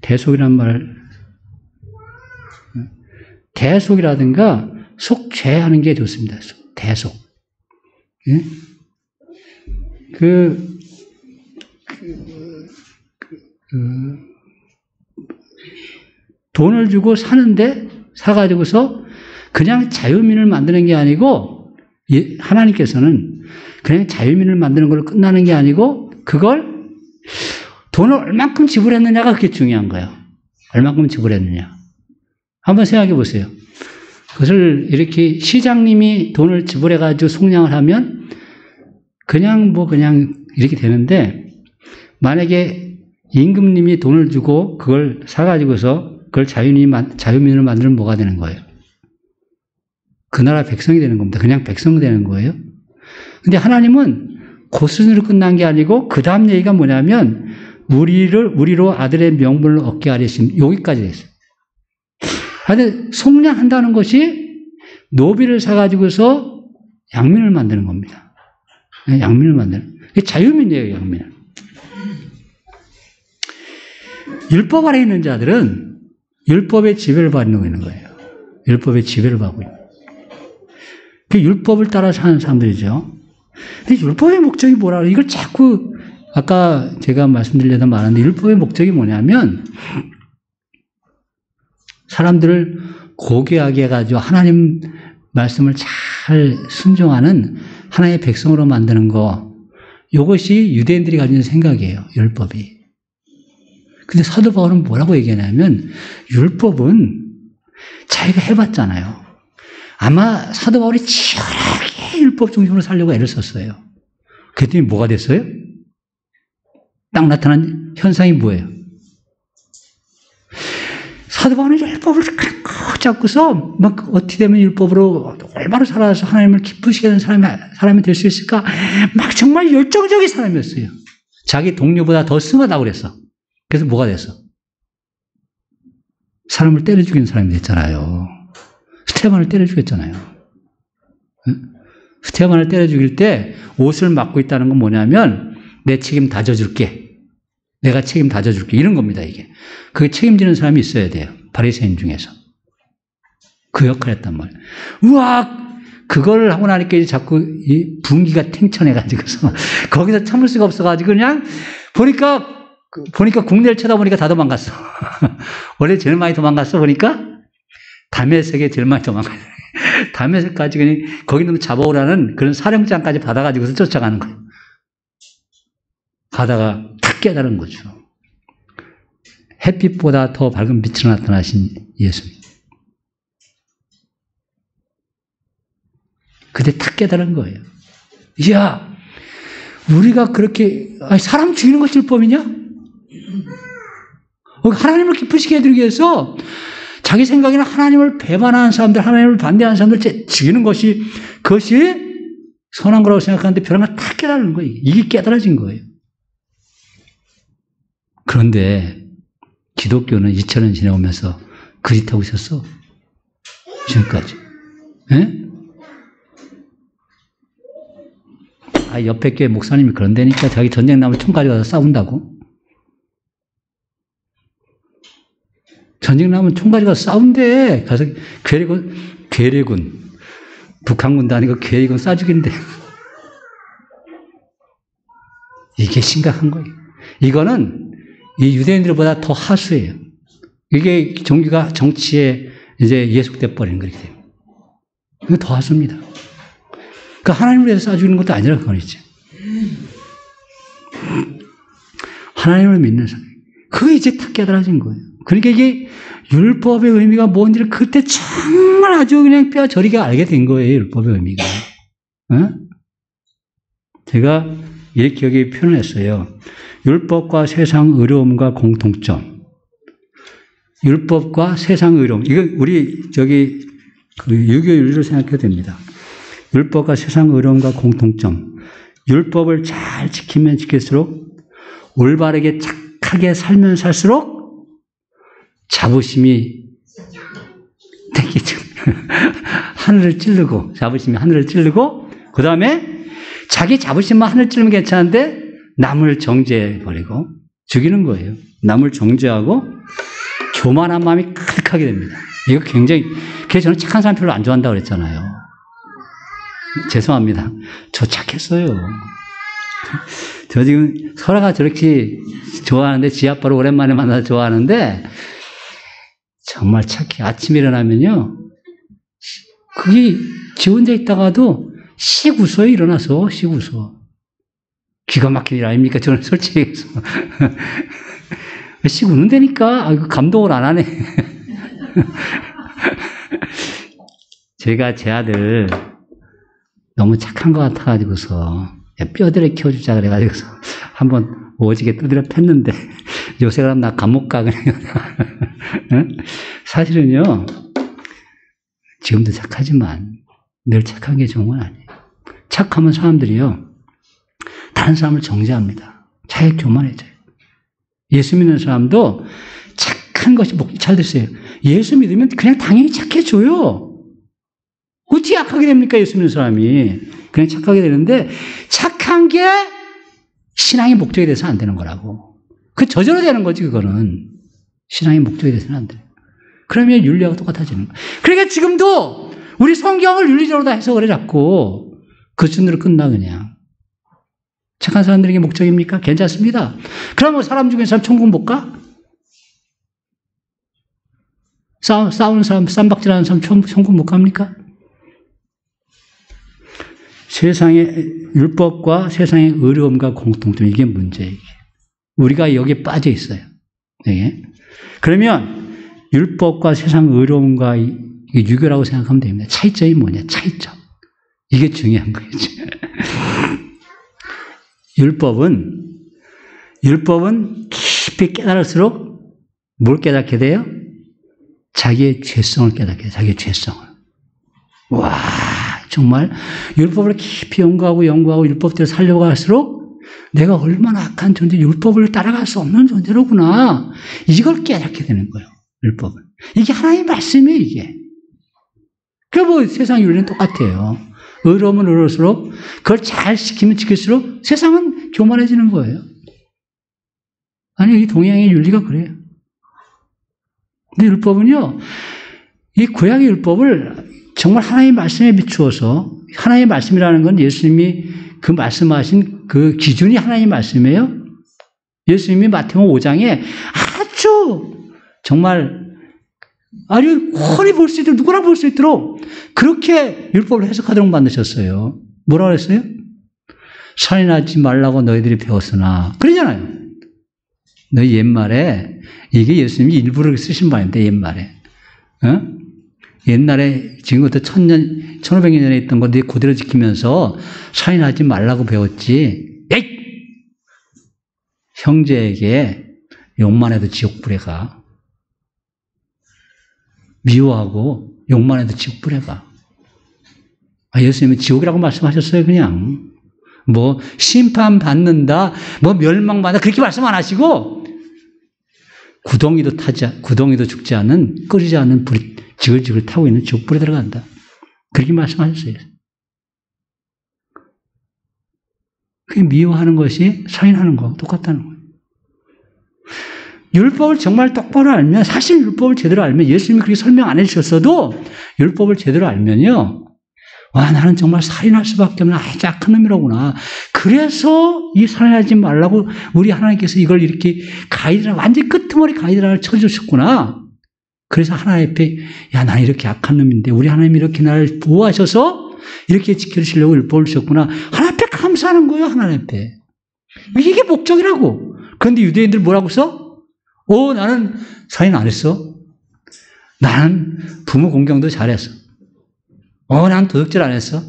대속이라는 말, 대속이라든가 속죄하는 게 좋습니다. 대속. 예? 돈을 주고 사가지고서 그냥 자유민을 만드는 게 아니고, 하나님께서는 그냥 자유민을 만드는 걸로 끝나는 게 아니고, 그걸 돈을 얼만큼 지불했느냐가 그게 중요한 거예요. 얼만큼 지불했느냐. 한번 생각해 보세요. 그것을 이렇게 시장님이 돈을 지불해가지고 속량을 하면 그냥 이렇게 되는데, 만약에 임금님이 돈을 주고 그걸 사가지고서 그걸 자유민으로 만들면 뭐가 되는 거예요? 그 나라 백성이 되는 겁니다. 그냥 백성 되는 거예요. 근데 하나님은 그 수준으로 끝난 게 아니고 그 다음 얘기가 뭐냐면 우리로 아들의 명분을 얻게 하리심, 여기까지 됐어요. 그런데 속량한다는 것이 노비를 사가지고서 양민을 만드는 겁니다. 양민을 만드는. 자유민이에요, 양민은. 율법 아래 있는 자들은 율법의 지배를 받고 있는 거예요. 율법의 지배를 받고 있는 거예요. 그 율법을 따라 사는 사람들이죠. 근데 율법의 목적이 뭐라 그래요? 이걸 자꾸 아까 제가 말씀드리려다 말았는데 율법의 목적이 뭐냐면 사람들을 고귀하게 해가지고 하나님 말씀을 잘 순종하는 하나님의 백성으로 만드는 거, 이것이 유대인들이 가지는 생각이에요. 율법이. 근데 사도 바울은 뭐라고 얘기하냐면 율법은 자기가 해봤잖아요. 아마 사도 바울이 치열하게 율법 중심으로 살려고 애를 썼어요. 그랬더니 뭐가 됐어요? 딱 나타난 현상이 뭐예요? 사도 바울은 율법을 꼭 잡고서 막 어떻게 되면 율법으로 올바로 살아서 하나님을 기쁘시게 하는 사람이 될 수 있을까? 막 정말 열정적인 사람이었어요. 자기 동료보다 더 승하다고 그랬어. 그래서 뭐가 됐어? 사람을 때려 죽이는 사람이 됐잖아요. 스테반을 때려 죽였잖아요. 스테반을 때려 죽일 때 옷을 맡고 있다는 건 뭐냐면 내 책임 다 져줄게. 내가 책임 다 져줄게. 이런 겁니다, 이게. 그게 책임지는 사람이 있어야 돼요. 바리새인 중에서. 그 역할을 했단 말이에요. 우와! 그걸 하고 나니까 이제 자꾸 이 분기가 탱천해가지고서 거기서 참을 수가 없어가지고 그냥 보니까 국내를 쳐다보니까 다 도망갔어. 원래 제일 많이 도망갔어, 보니까. 다메섹에 제일 많이 도망가요. 다메섹까지 그냥 거기 놈 잡아오라는 그런 사령장까지 받아가지고서 쫓아가는 거예요. 가다가 탁 깨달은 거죠. 햇빛보다 더 밝은 빛으로 나타나신 예수님. 그때 탁 깨달은 거예요. 이야, 우리가 그렇게 사람 죽이는 것이 율법이냐? 하나님을 기쁘시게 해드리기 위해서 자기 생각에는 하나님을 배반하는 사람들, 하나님을 반대하는 사람들 죽이는 것이 그것이 선한 거라고 생각하는데 변한 걸 다 깨달은 거예요. 이게 깨달아진 거예요. 그런데 기독교는 2000년 지내오면서 그릿하고 있었어. 지금까지. 예? 옆에 교회 목사님이 그런다니까 자기 전쟁 나면 총 가져가서 싸운다고. 전쟁 나면 총 가져가서 싸운대. 가서 괴뢰군. 북한군도 아니고 괴뢰군 쏴 죽인대. 이게 심각한 거예요. 이거는 이 유대인들보다 더 하수예요. 이게 종교가 정치에 이제 예속돼 버리는 거기 때문에. 이거 더 하수입니다. 그 하나님을 위해서 쏴 죽이는 것도 아니라 그건 이제. 하나님을 믿는 사람. 그게 이제 다 깨달아진 거예요. 그러니까 이게 율법의 의미가 뭔지를 그때 정말 아주 그냥 뼈 저리게 알게 된 거예요. 율법의 의미가. 어? 제가 이렇게 여기 표현했어요. 율법과 세상 의로움과 공통점. 율법과 세상 의로움. 이거 우리 그 유교 윤리로 생각해도 됩니다. 율법과 세상 의로움과 공통점. 율법을 잘 지키면 지킬수록 올바르게 착하게 살면 살수록 자부심이 땡기죠. 하늘을 찌르고, 자부심이 하늘을 찌르고, 그 다음에 자기 자부심만 하늘 찌르면 괜찮은데 남을 정죄해버리고 죽이는 거예요. 남을 정죄하고 교만한 마음이 가득하게 됩니다. 이거 굉장히, 그래서 저는 착한 사람 별로 안 좋아한다고 그랬잖아요. 죄송합니다. 저 착했어요. 저 지금 설아가 저렇게 좋아하는데, 지 아빠를 오랜만에 만나서 좋아하는데, 정말 착해. 아침에 일어나면요, 그게 지 혼자 있다가도 씩 웃어요, 일어나서. 씩 웃어. 기가 막힌 일 아닙니까? 저는 솔직히 해서. 씩 웃는다니까? 감동을 안 하네. 제가 제 아들 너무 착한 것 같아가지고서 뼈대를 키워주자 그래가지고서 한번 오지게 두드려 팼는데 요새 그럼 나 감옥 가 그냥. 사실은요, 지금도 착하지만 늘 착한 게 좋은 건 아니에요. 착하면 사람들이요, 다른 사람을 정죄합니다. 자기 교만해져요. 예수 믿는 사람도 착한 것이 잘 됐어요. 예수 믿으면 그냥 당연히 착해져요. 어떻게 악하게 됩니까? 예수 믿는 사람이. 그냥 착하게 되는데, 착한 게 신앙의 목적이 돼서 안 되는 거라고. 그 저절로 되는 거지, 그거는. 신앙의 목적이 돼서는 안 돼요. 그러면 윤리하고 똑같아지는 거예요. 그러니까 지금도 우리 성경을 윤리적으로 다 해석을 해 자꾸. 그 순으로 끝나, 그냥. 착한 사람들에게 목적입니까? 괜찮습니다. 그러면 사람 중에 사람 천국 못 가? 싸우는 사람, 쌈박질하는 사람 천국 못 갑니까? 세상의 율법과 세상의 의로움과 공통점, 이게 문제예요. 우리가 여기에 빠져 있어요. 네. 그러면 율법과 세상 의로움과 유교라고 생각하면 됩니다. 차이점이 뭐냐? 차이점. 이게 중요한 거죠. 율법은 깊이 깨달을수록 뭘 깨닫게 돼요? 자기의 죄성을 깨닫게 돼요. 자기의 죄성을. 와, 정말 율법을 깊이 연구하고 율법대로 살려고 할수록 내가 얼마나 악한 존재, 율법을 따라갈 수 없는 존재로구나. 이걸 깨닫게 되는 거예요. 율법은. 이게 하나님의 말씀이에요, 이게. 그 세상 윤리는 똑같아요. 의로움은 의로울수록 그걸 잘 지키면 지킬수록 세상은 교만해지는 거예요. 아니, 이 동양의 윤리가 그래요. 근데 율법은요, 이 구약의 율법을 정말 하나님의 말씀에 비추어서, 하나님의 말씀이라는 건 예수님이 그 말씀하신 그 기준이 하나님의 말씀이에요. 예수님이 마태복음 5장에 아주 정말 아주 훤히 볼 수 있도록, 누구나 볼 수 있도록 그렇게 율법을 해석하도록 만드셨어요. 뭐라고 했어요? 살인하지 말라고 너희들이 배웠으나. 그러잖아요. 너희 옛말에, 이게 예수님이 일부러 쓰신 말인데, 옛말에. 어? 옛날에, 지금부터 1500년 전에 있던 건데 그대로 지키면서 살인하지 말라고 배웠지. 에이! 형제에게 욕만 해도 지옥불에 가. 미워하고 욕만 해도 지옥불에 가. 예수님은 지옥이라고 말씀하셨어요, 그냥. 뭐, 심판받는다, 뭐, 멸망받는다, 그렇게 말씀 안 하시고, 구덩이도 죽지 않는, 끓이지 않는 불이 지글지글 타고 있는 지옥불에 들어간다. 그렇게 말씀하셨어요. 그게 미워하는 것이 살인하는 거하고 똑같다는 거예요. 율법을 정말 똑바로 알면, 사실 율법을 제대로 알면, 예수님이 그렇게 설명 안 해주셨어도, 율법을 제대로 알면요, 와, 나는 정말 살인할 수밖에 없는 아주 악한 놈이라구나. 그래서 이 살인하지 말라고 우리 하나님께서 이걸 이렇게 가이드라인, 완전 끄트머리 가이드라인을 쳐주셨구나. 그래서 하나님 앞에, 야, 나는 이렇게 악한 놈인데, 우리 하나님이 이렇게 나를 보호하셔서 이렇게 지켜주시려고 율법을 주셨구나. 하나님 앞에 감사하는 거예요, 하나님 앞에. 이게 목적이라고. 그런데 유대인들 뭐라고 써? 나는 살인 안 했어. 나는 부모 공경도 잘했어. 난 도둑질 안 했어.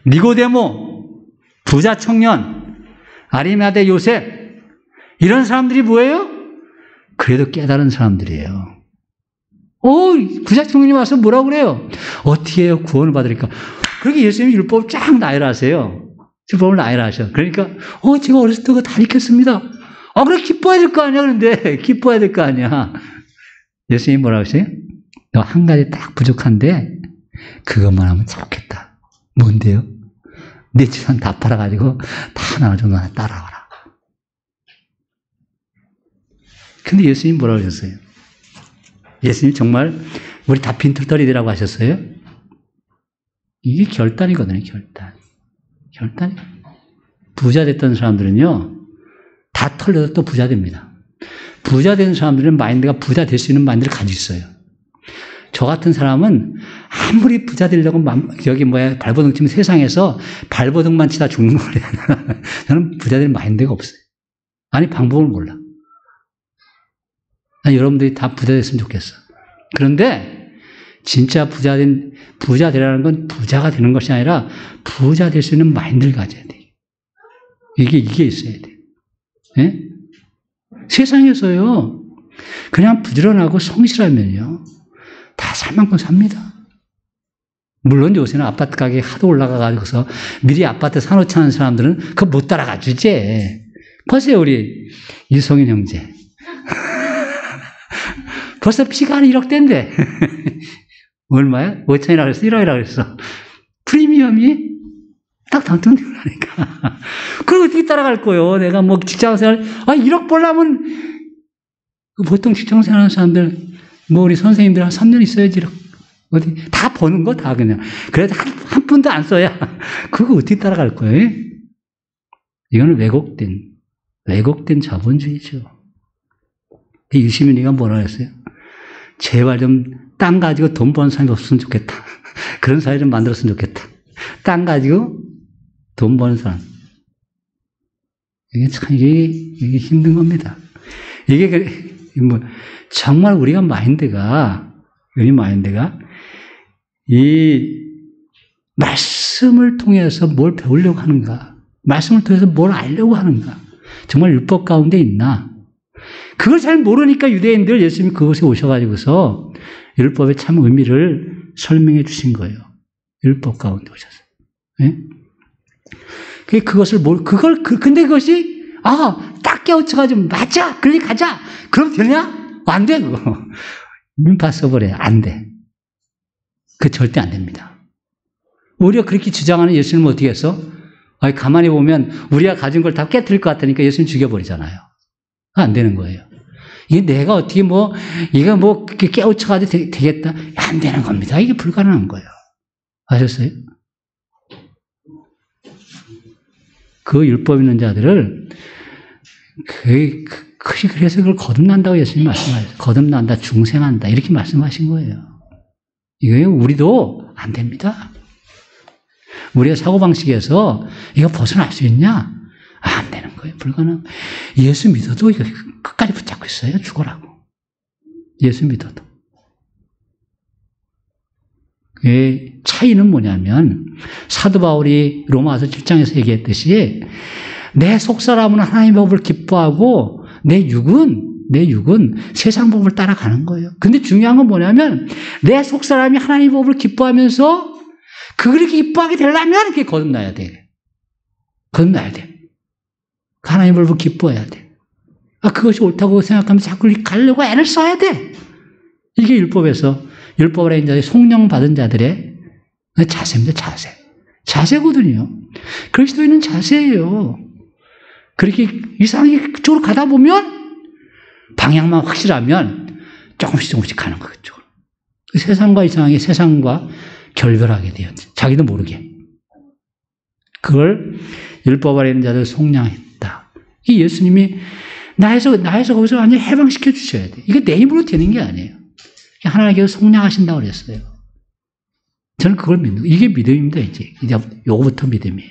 니고데모, 부자 청년, 아리마대 요셉, 이런 사람들이 뭐예요? 그래도 깨달은 사람들이에요. 부자 청년이 와서 뭐라고 그래요? 어떻게 해요? 구원을 받으니까. 그렇게 예수님이 율법을 쫙 나열하세요. 율법을 나열하셔. 그러니까, 제가 어렸을 때 그거 다 익혔습니다. 그래, 기뻐해야 될 거 아니야, 그런데. 기뻐해야 될 거 아니야. 예수님이 뭐라고 하세요? 너 한 가지 딱 부족한데, 그것만 하면 좋겠다. 뭔데요? 내 재산 다 팔아가지고, 다 나눠주고 나 따라와라. 근데 예수님이 뭐라고 하셨어요? 예수님이 정말, 우리 다 빈털터리라고 하셨어요? 이게 결단이거든요, 결단. 부자 됐던 사람들은요, 다 털려서 또 부자 됩니다. 부자 된 사람들은 마인드가 부자 될 수 있는 마인드를 가지고 있어요. 저 같은 사람은 아무리 부자 되려고 발버둥 치면 세상에서 발버둥만 치다 죽는 거래요. 저는 부자 될 마인드가 없어요. 아니, 방법을 몰라. 여러분들이 다 부자 됐으면 좋겠어. 그런데 진짜 부자 되라는 건 부자가 되는 것이 아니라 부자 될 수 있는 마인드를 가져야 돼. 이게 있어야 돼. 예? 세상에서요, 그냥 부지런하고 성실하면요, 다 살 만큼 삽니다. 물론 요새는 아파트 가격이 하도 올라가가지고서 미리 아파트 사놓지 않은 사람들은 그거 못 따라가 주지. 보세요, 우리 유성인 형제. 벌써 피가 한 1억 대인데. 얼마야? 5천이라고 그랬어? 1억이라고 그랬어. 프리미엄이 딱 당첨되니까. 그걸 어떻게 따라갈 거요? 내가 뭐 직장생활, 1억 벌려면, 보통 직장생활 하는 사람들, 우리 선생님들 한 3년 있어야지. 어디, 다 버는 거 다 그냥. 그래도 한 푼도 안 써야. 그거 어떻게 따라갈 거예요? 이거는 왜곡된 자본주의죠. 유시민이가 뭐라 했어요? 제발 좀 땅 가지고 돈 버는 사람이 없으면 좋겠다. 그런 사회 좀 만들었으면 좋겠다. 땅 가지고 돈 버는 사람. 이게 힘든 겁니다. 정말 우리 마인드가, 이 말씀을 통해서 뭘 배우려고 하는가? 말씀을 통해서 뭘 알려고 하는가? 정말 율법 가운데 있나? 그걸 잘 모르니까 유대인들 예수님이 그곳에 오셔가지고서 율법의 참 의미를 설명해 주신 거예요. 율법 가운데 오셔서. 예? 근데 그것이, 딱 깨우쳐가지고, 맞아! 그러니 가자! 그럼 되냐? 안 돼, 그거. 임파서블해. 안 돼. 그 절대 안 됩니다. 오히려 그렇게 주장하는 예수님은 어떻게 했어? 가만히 보면 우리가 가진 걸 다 깨뜨릴 것 같으니까 예수님 죽여버리잖아요. 안 되는 거예요. 이게 내가 어떻게 이거 깨우쳐가지고 되겠다? 안 되는 겁니다. 이게 불가능한 거예요. 아셨어요? 그 율법 있는 자들을, 그래서 그걸 거듭난다고 예수님 말씀하셨어요. 거듭난다, 중생한다, 이렇게 말씀하신 거예요. 이거요, 우리도 안 됩니다. 우리의 사고방식에서 이거 벗어날 수 있냐? 안 되는 거예요. 불가능. 예수 믿어도 이거 끝까지 붙잡고 있어요. 죽어라고. 예수 믿어도. 차이는 뭐냐면, 사도 바울이 로마서 7장에서 얘기했듯이, 내 속사람은 하나님의 법을 기뻐하고, 내 육은 세상 법을 따라가는 거예요. 근데 중요한 건 뭐냐면, 내 속사람이 하나님의 법을 기뻐하면서 그렇게 기뻐하게 되려면 그게 거듭나야 돼. 거듭나야 돼. 하나님을 보고 기뻐해야 돼. 그것이 옳다고 생각하면 자꾸 가려고 애를 써야 돼. 이게 율법에서, 율법을 행한 자들이 성령 받은 자들의 자세입니다. 자세. 자세거든요. 그리스도인은 자세예요. 그렇게 이상하게 그쪽으로 가다 보면 방향만 확실하면 조금씩 가는 거죠. 세상과 이상하게 세상과 결별하게 돼요. 자기도 모르게. 그걸 율법 아래 있는 자들 속량했다. 이 예수님이 나에서 거기서 완전히 해방시켜 주셔야 돼. 이게 내 힘으로 되는 게 아니에요. 하나님께서 속량하신다고 그랬어요. 저는 그걸 믿는 거예요. 이게 믿음입니다, 이제. 요거부터 믿음이에요.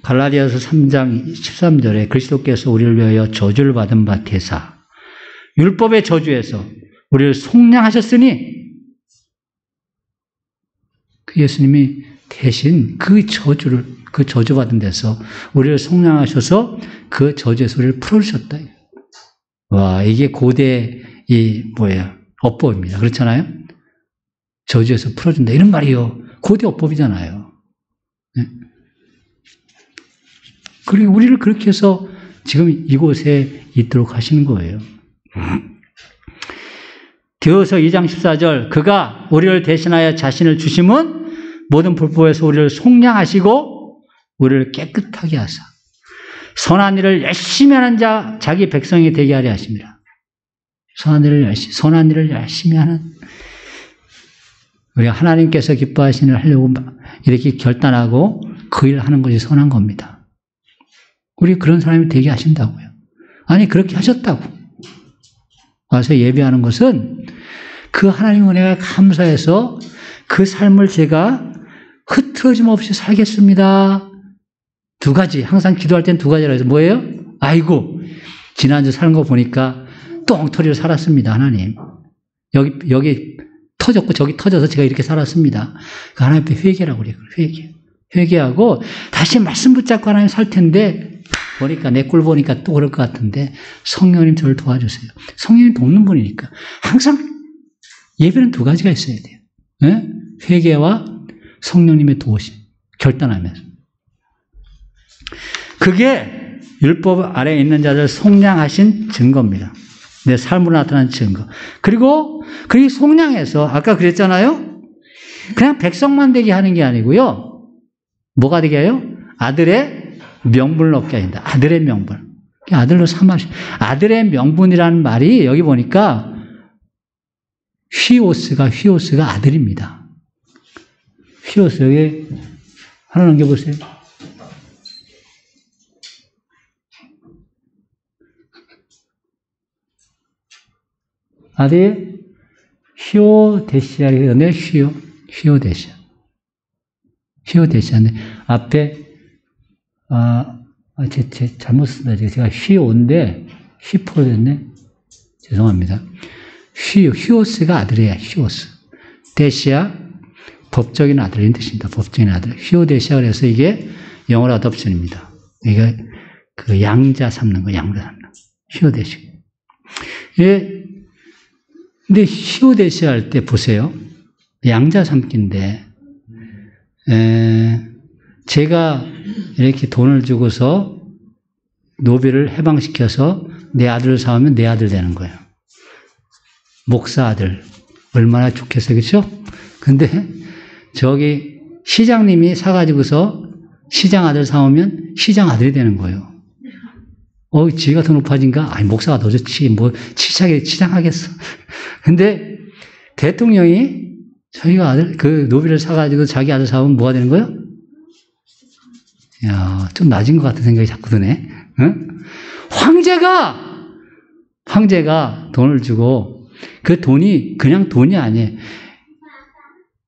갈라디아서 3장 13절에 그리스도께서 우리를 위하여 저주를 받은 바 되사 율법의 저주에서 우리를 속량하셨으니 그 예수님이 대신 그 저주받은 데서 우리를 속량하셔서 그 저주에서 우리를 풀어주셨다. 와, 이게 고대 어법입니다. 그렇잖아요? 저주에서 풀어준다. 이런 말이요. 고대 어법이잖아요. 네? 그리고 우리를 그렇게 해서 지금 이곳에 있도록 하시는 거예요. 디도서 2장 14절 그가 우리를 대신하여 자신을 주심은 모든 불법에서 우리를 속량하시고 우리를 깨끗하게 하사 선한 일을 열심히 하는 자 자기 백성이 되게 하려 하십니다. 선한 일을 열심히 하는 우리가 하나님께서 기뻐하시는 일을 하려고 이렇게 결단하고 그 일을 하는 것이 선한 겁니다. 우리 그런 사람이 되게 하신다고요. 아니 그렇게 하셨다고. 와서 예배하는 것은 그 하나님 은혜가 감사해서 그 삶을 제가 흐트러짐 없이 살겠습니다. 두 가지. 항상 기도할 땐 두 가지라 해서 뭐예요? 아이고 지난주 사는 거 보니까 또 엉터리로 살았습니다. 하나님. 여기 터졌고 저기 터져서 제가 이렇게 살았습니다. 그 하나님 앞에 회개라고 그래요. 회개하고 다시 말씀 붙잡고 하나님 살 텐데 보니까 내 꼴 보니까 또 그럴 것 같은데 성령님 저를 도와주세요. 성령님 돕는 분이니까 항상 예배는 두 가지가 있어야 돼요. 네? 회개와 성령님의 도우심, 결단하면서. 그게 율법 아래에 있는 자들 속량하신 증거입니다. 내 삶으로 나타난 증거. 그리고 그 속량해서 아까 그랬잖아요. 그냥 백성만 되게 하는 게 아니고요. 뭐가 되게 해요? 아들의 명분을 얻게 한다. 아들의 명분. 아들로 삼아시. 아들의 명분이라는 말이 여기 보니까 휘오스가 아들입니다. 휘오스 여기 하나 넘겨보세요. 아들 히오데시아를 히오데시아인데 앞에 제 잘못 쓴다. 제가 휘오인데 휘포가 됐네. 죄송합니다. 휘오스가 아들이에요. 휘오스. 데시아 법적인 아들인 뜻입니다. 법적인 아들. 휘오데시아 그래서 이게 영어로 어덥션입니다. 이게 그 양자 삼는 거, 양자 삼는 거. 휘오데시아. 예. 근데 히오데시아 할 때 보세요. 양자 삼기인데, 제가 이렇게 돈을 주고서 노비를 해방시켜서 내 아들을 사오면 내 아들 되는 거예요. 목사 아들. 얼마나 좋겠어요. 그렇죠? 근데 저기 시장님이 사가지고서 시장 아들 사오면 시장 아들이 되는 거예요. 지위가 더 높아진가? 아니, 목사가 더 좋지. 뭐, 치사하게 치장하겠어. 근데 대통령이 자기가 아들, 그 노비를 사가지고 자기 아들 사오면 뭐가 되는 거예요? 야, 좀 낮은 것 같은 생각이 자꾸 드네. 응? 황제가 돈을 주고 그 돈이 그냥 돈이 아니에요.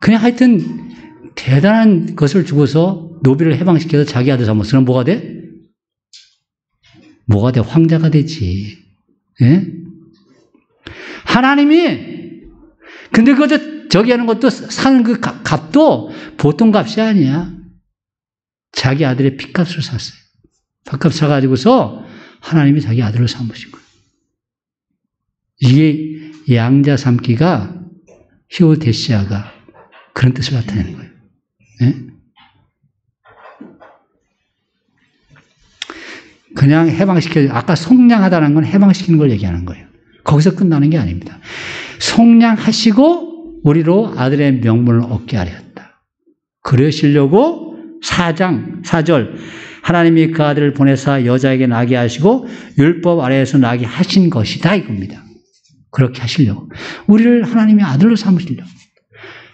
그냥 하여튼 대단한 것을 주고서 노비를 해방시켜서 자기 아들 사오면 그럼 뭐가 돼? 뭐가 돼? 황제가 되지. 예? 하나님이 근데 저기 하는 것도 사는 그 값도 보통 값이 아니야. 자기 아들의 핏값을 샀어요. 핏값 사가지고서 하나님이 자기 아들을 삼으신 거예요. 이게 양자 삼기가 히오데시아가 그런 뜻을 나타내는 거예요. 예? 그냥 아까 속량하다는 건 해방시키는 걸 얘기하는 거예요. 거기서 끝나는 게 아닙니다. 속량하시고 우리로 아들의 명분을 얻게 하려 했다. 그러시려고 4절 하나님이 그 아들을 보내사 여자에게 나게 하시고 율법 아래에서 나게 하신 것이다 이겁니다. 그렇게 하시려고. 우리를 하나님의 아들로 삼으시려고.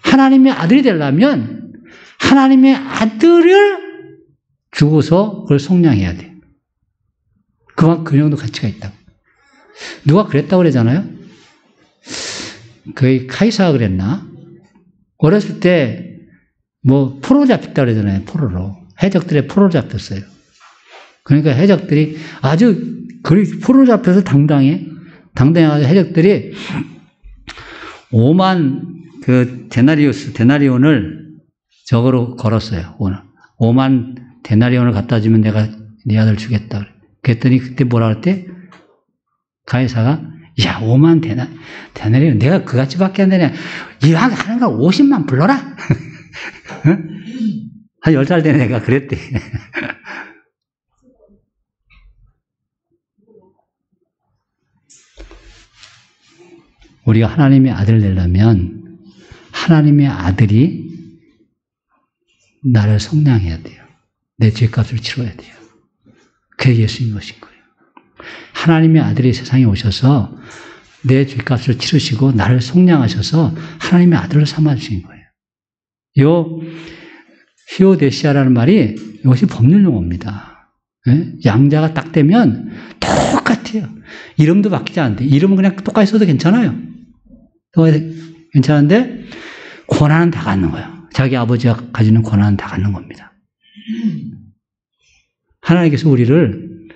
하나님의 아들이 되려면 하나님의 아들을 주고서 그걸 속량해야 돼요. 그 정도 가치가 있다고. 누가 그랬다고 그러잖아요? 거의 카이사가 그랬나? 어렸을 때 포로 잡혔다고 그러잖아요. 포로로. 해적들의 포로로 잡혔어요. 그러니까 해적들이 아주 포로로 잡혀서 당당해가지고 해적들이 5만 데나리온을 저거로 걸었어요. 오늘 5만 데나리온을 갖다 주면 내가 네 아들 주겠다. 그랬더니 그때 뭐라 그랬대? 가이사가 5만 데나리온 내가 그같이밖에 안 되냐. 이왕 하는 걸 50만 불러라. 한 10살 된 애가 그랬대. 우리가 하나님의 아들을 되려면 하나님의 아들이 나를 속량해야 돼요. 내 죄값을 치러야 돼요. 그게 예수님 오신 거예요. 하나님의 아들이 세상에 오셔서 내 죄값을 치르시고 나를 속량하셔서 하나님의 아들로 삼아주신 거예요. 히오데시아라는 말이 이것이 법률 용어입니다. 예? 양자가 딱 되면 똑같아요. 이름도 바뀌지 않는데 이름은 그냥 똑같이 써도 괜찮아요. 괜찮은데 권한은 다 갖는 거예요. 자기 아버지가 가지는 권한은 다 갖는 겁니다. 하나님께서 우리를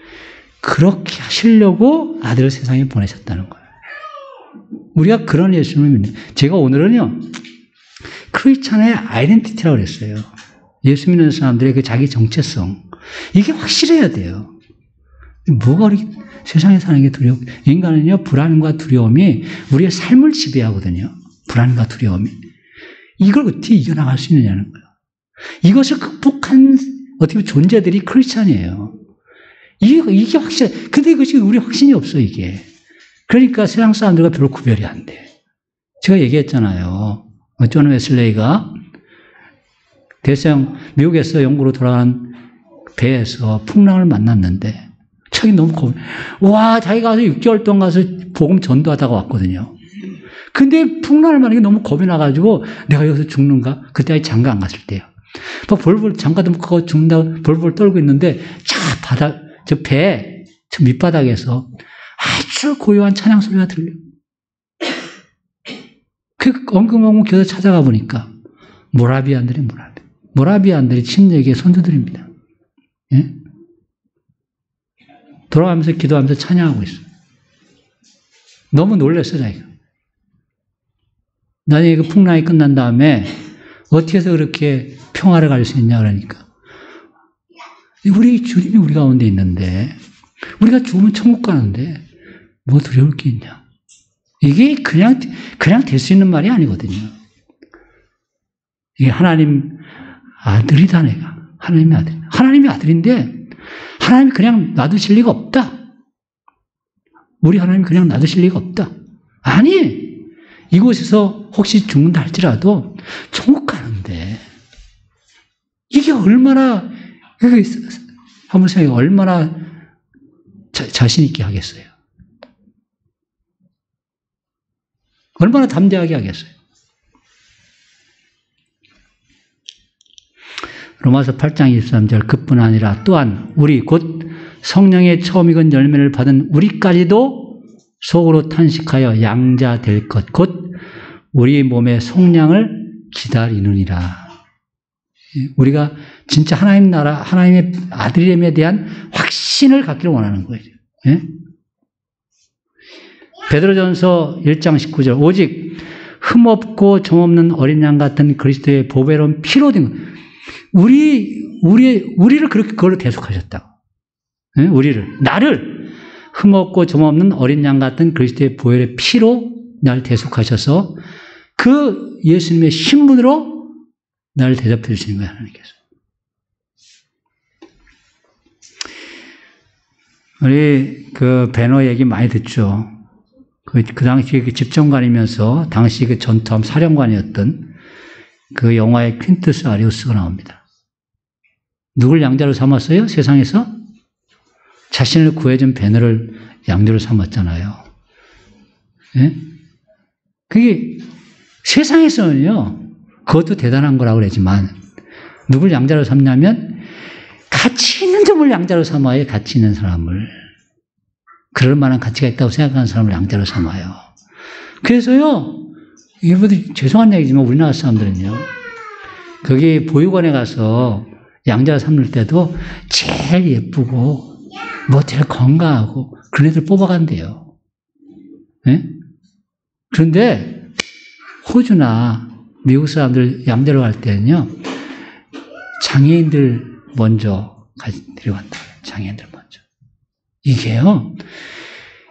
그렇게 하시려고 아들을 세상에 보내셨다는 거예요. 우리가 그런 예수님을 믿는. 제가 오늘은요 크리스찬의 아이덴티티라고 그랬어요. 예수 믿는 사람들의 그 자기 정체성 이게 확실해야 돼요. 뭐가 우리 세상에 사는 게 두려워? 인간은요 불안과 두려움이 우리의 삶을 지배하거든요. 불안과 두려움이 이걸 어떻게 이겨나갈 수 있느냐는 거예요. 이것을 극복한 어떻게 보면 존재들이 크리스찬이에요. 이게 확실해. 근데 이것이 우리 확신이 없어 이게. 그러니까 세상 사람들과 별로 구별이 안 돼. 제가 얘기했잖아요. 존 웨슬레이가 미국에서 영국으로 돌아간 배에서 풍랑을 만났는데 자기 너무 자기가 가서 6개월 동안 가서 복음 전도하다가 왔거든요. 근데 풍랑을 만나게 너무 겁이 나가지고 내가 여기서 죽는가? 그때 장가 안 갔을 때요. 막 벌벌 장가도 못 가고 죽는다고 벌벌 떨고 있는데 저 밑바닥에서 아주 고요한 찬양 소리가 들려. 엉금엉금 겨서 찾아가 보니까 모라비안들이 침례기의 선조들입니다. 예? 돌아가면서 기도하면서 찬양하고 있어요. 너무 놀랐어 자기가. 나중에 그 풍랑이 끝난 다음에 어떻게 해서 그렇게 평화를 가질 수 있냐 그러니까 우리 주님이 우리 가운데 있는데 우리가 죽으면 천국 가는데 뭐 두려울 게 있냐. 이게 그냥 될 수 있는 말이 아니거든요. 이게 하나님 아들이다 내가. 하나님의 아들. 하나님의 아들인데 하나님이 그냥 놔두실 리가 없다. 우리 하나님이 그냥 놔두실 리가 없다. 아니 이곳에서 혹시 죽는다 할지라도 천국 가는데 이게 얼마나 한번 생각해 얼마나 자신 있게 하겠어요. 얼마나 담대하게 하겠어요. 로마서 8장 23절 그뿐 아니라 또한 우리 곧 성령의 처음 익은 열매를 받은 우리까지도 속으로 탄식하여 양자 될 것 곧 우리 몸의 속량을 기다리느니라. 우리가 진짜 하나님 나라 하나님의 아들임에 대한 확신을 갖기를 원하는 거예요. 예? 베드로전서 1장 19절 오직 흠없고 점없는 어린 양 같은 그리스도의 보배로운 피로 된 것. 우리를 그렇게 그걸로 대속하셨다고. 예? 나를 흠없고 점없는 어린 양 같은 그리스도의 보혈의 피로 날 대속하셔서 그 예수님의 신분으로 나를 대접해 주시는 거예요, 하나님께서. 우리 그 배너 얘기 많이 듣죠. 그 당시 그 집정관이면서 당시 그 전투함 사령관이었던 그 영화의 퀸투스 아리우스가 나옵니다. 누굴 양자로 삼았어요? 세상에서? 자신을 구해준 배너를 양자로 삼았잖아요. 예? 그게 세상에서는요, 그것도 대단한 거라고 그러지만, 누굴 양자로 삼냐면, 가치 있는 점을 양자로 삼아요, 가치 있는 사람을. 그럴 만한 가치가 있다고 생각하는 사람을 양자로 삼아요. 그래서요, 이분들 죄송한 얘기지만 우리나라 사람들은요, 거기 보육원에 가서 양자로 삼을 때도 제일 예쁘고, 뭐 제일 건강하고, 그런 애들 뽑아간대요. 네? 그런데, 호주나 미국 사람들 양자로 갈 때는요, 장애인들 먼저 데려간다. 장애인들 먼저. 이게요,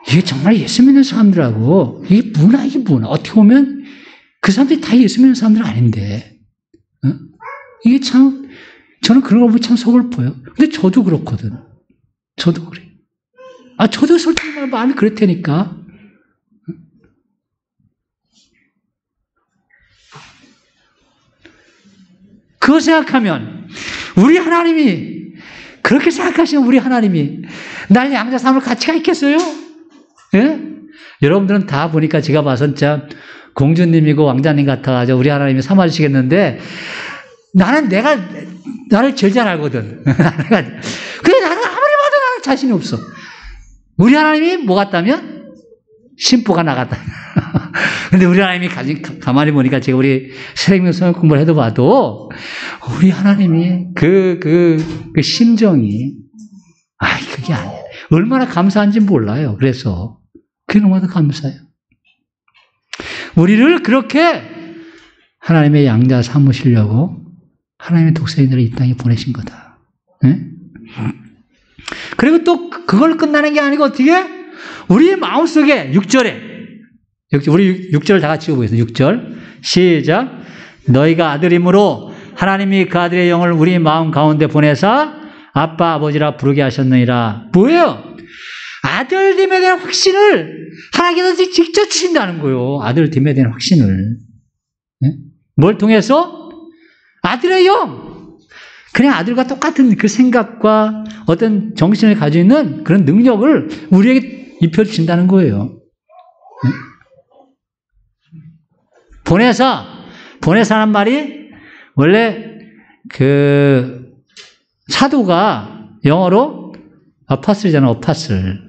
이게 정말 예수 믿는 사람들하고, 이게 문화. 어떻게 보면 그 사람들이 다 예수 믿는 사람들 아닌데, 이게 참, 저는 그런 거 보면 참 서글퍼요. 근데 저도 그렇거든. 저도 그래요. 저도 솔직히 말하면 마음이 그렇다니까. 그거 생각하면, 우리 하나님이, 그렇게 생각하시면 우리 하나님이, 날 양자 삼을 가치가 있겠어요? 예? 여러분들은 다 보니까 제가 봐서 진짜 공주님이고 왕자님 같아가지고 우리 하나님이 삼아주시겠는데, 나를 제일 잘 알거든. 근데 나는 아무리 봐도 나는 자신이 없어. 우리 하나님이 뭐 같다면? 심보가 나갔다. 근데 우리 하나님이 가만히 보니까 제가 우리 새생명 성경 공부를 해도 봐도 우리 하나님이 그 심정이 그게 아니에요. 얼마나 감사한지 몰라요. 그래서 그게 너무나도 감사해요. 우리를 그렇게 하나님의 양자 삼으시려고 하나님의 독생자를 이 땅에 보내신 거다. 네? 그리고 또 그걸 끝나는 게 아니고 어떻게? 우리의 마음속에 6절에 우리 6절 다 같이 읽어보겠습니다. 6절 시작. 너희가 아들이므로 하나님이 그 아들의 영을 우리 마음 가운데 보내사 아빠 아버지라 부르게 하셨느니라. 뭐예요? 아들됨에 대한 확신을 하나님께서 직접 주신다는 거예요. 아들됨에 대한 확신을. 네? 뭘 통해서? 아들의 영. 그냥 아들과 똑같은 그 생각과 어떤 정신을 가지고 있는 그런 능력을 우리에게 입혀주신다는 거예요. 네? 보내사란 말이 원래 그 사도가 영어로 아파슬이잖아, 아파슬.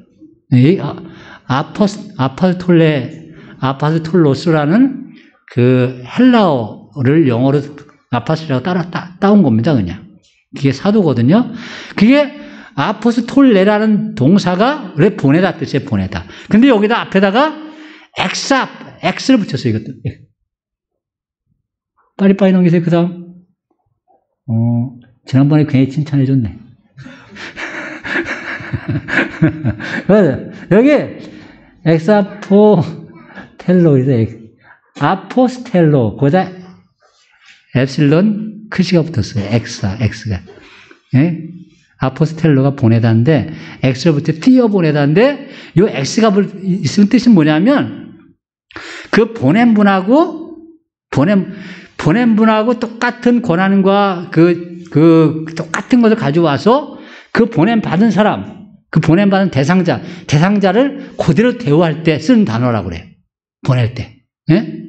아파스톨로스라는 그 헬라어를 영어로 아파슬이라고 따온 겁니다, 그냥. 그게 사도거든요. 그게 아포스톨레라는 동사가 원래 보내다 뜻이에요, 보내다. 근데 여기다 앞에다가 X를 붙였어요, 이것도. 빨리빨리 넘기세요, 그 다음. 지난번에 괜히 칭찬해줬네. 여기, 아포스텔로, 거기다 엡실론 크시가 붙었어요. X가. 예? 아포스텔로가 보내다인데, X를 붙여 띄어보내다인데, 요 X가 있으면 뜻이 뭐냐면, 그 보낸 분하고 똑같은 권한과 똑같은 것을 가져와서 그 보냄받은 사람, 그 보냄받은 대상자를 그대로 대우할 때 쓰는 단어라고 그래요. 보낼 때. 예?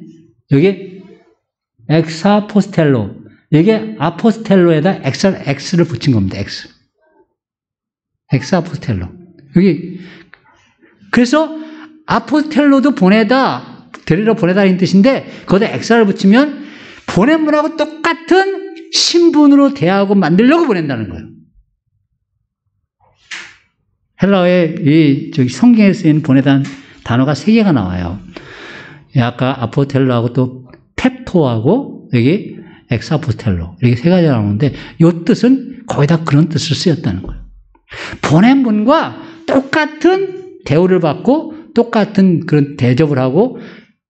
여기 엑사포스텔로. 이게 아포스텔로에다 X를 붙인 겁니다. 엑사포스텔로. 여기 그래서 아포스텔로도 데리러 보내다는 뜻인데 거기다 엑사를 붙이면 보낸 분하고 똑같은 신분으로 대하고 만들려고 보낸다는 거예요. 헬라어에 성경에 쓰인 보내다는 단어가 3개가 나와요. 아까 아포텔로하고 또 펩토하고 여기 엑사포텔로 이렇게 3가지가 나오는데 이 뜻은 거의 다 그런 뜻을 쓰였다는 거예요. 보낸 분과 똑같은 대우를 받고 똑같은 그런 대접을 하고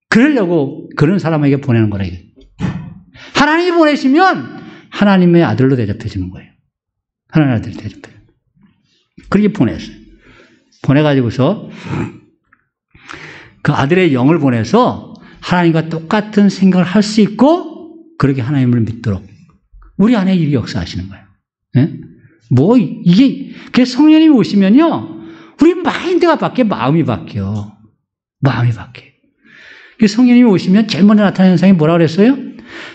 그러려고 그런 사람에게 보내는 거라 이게. 하나님이 보내시면 하나님의 아들로 대접해주는 거예요. 하나님의 아들로 대접해요. 그렇게 보냈어요. 보내가지고서 그 아들의 영을 보내서 하나님과 똑같은 생각을 할 수 있고 그렇게 하나님을 믿도록 우리 안에 일이 역사하시는 거예요. 예? 뭐 이게 성령님이 오시면요 우리 마인드가 바뀌어 마음이 바뀌어. 마음이 바뀌어요. 성령님이 오시면 제일 먼저 나타나는 현상이 뭐라고 그랬어요?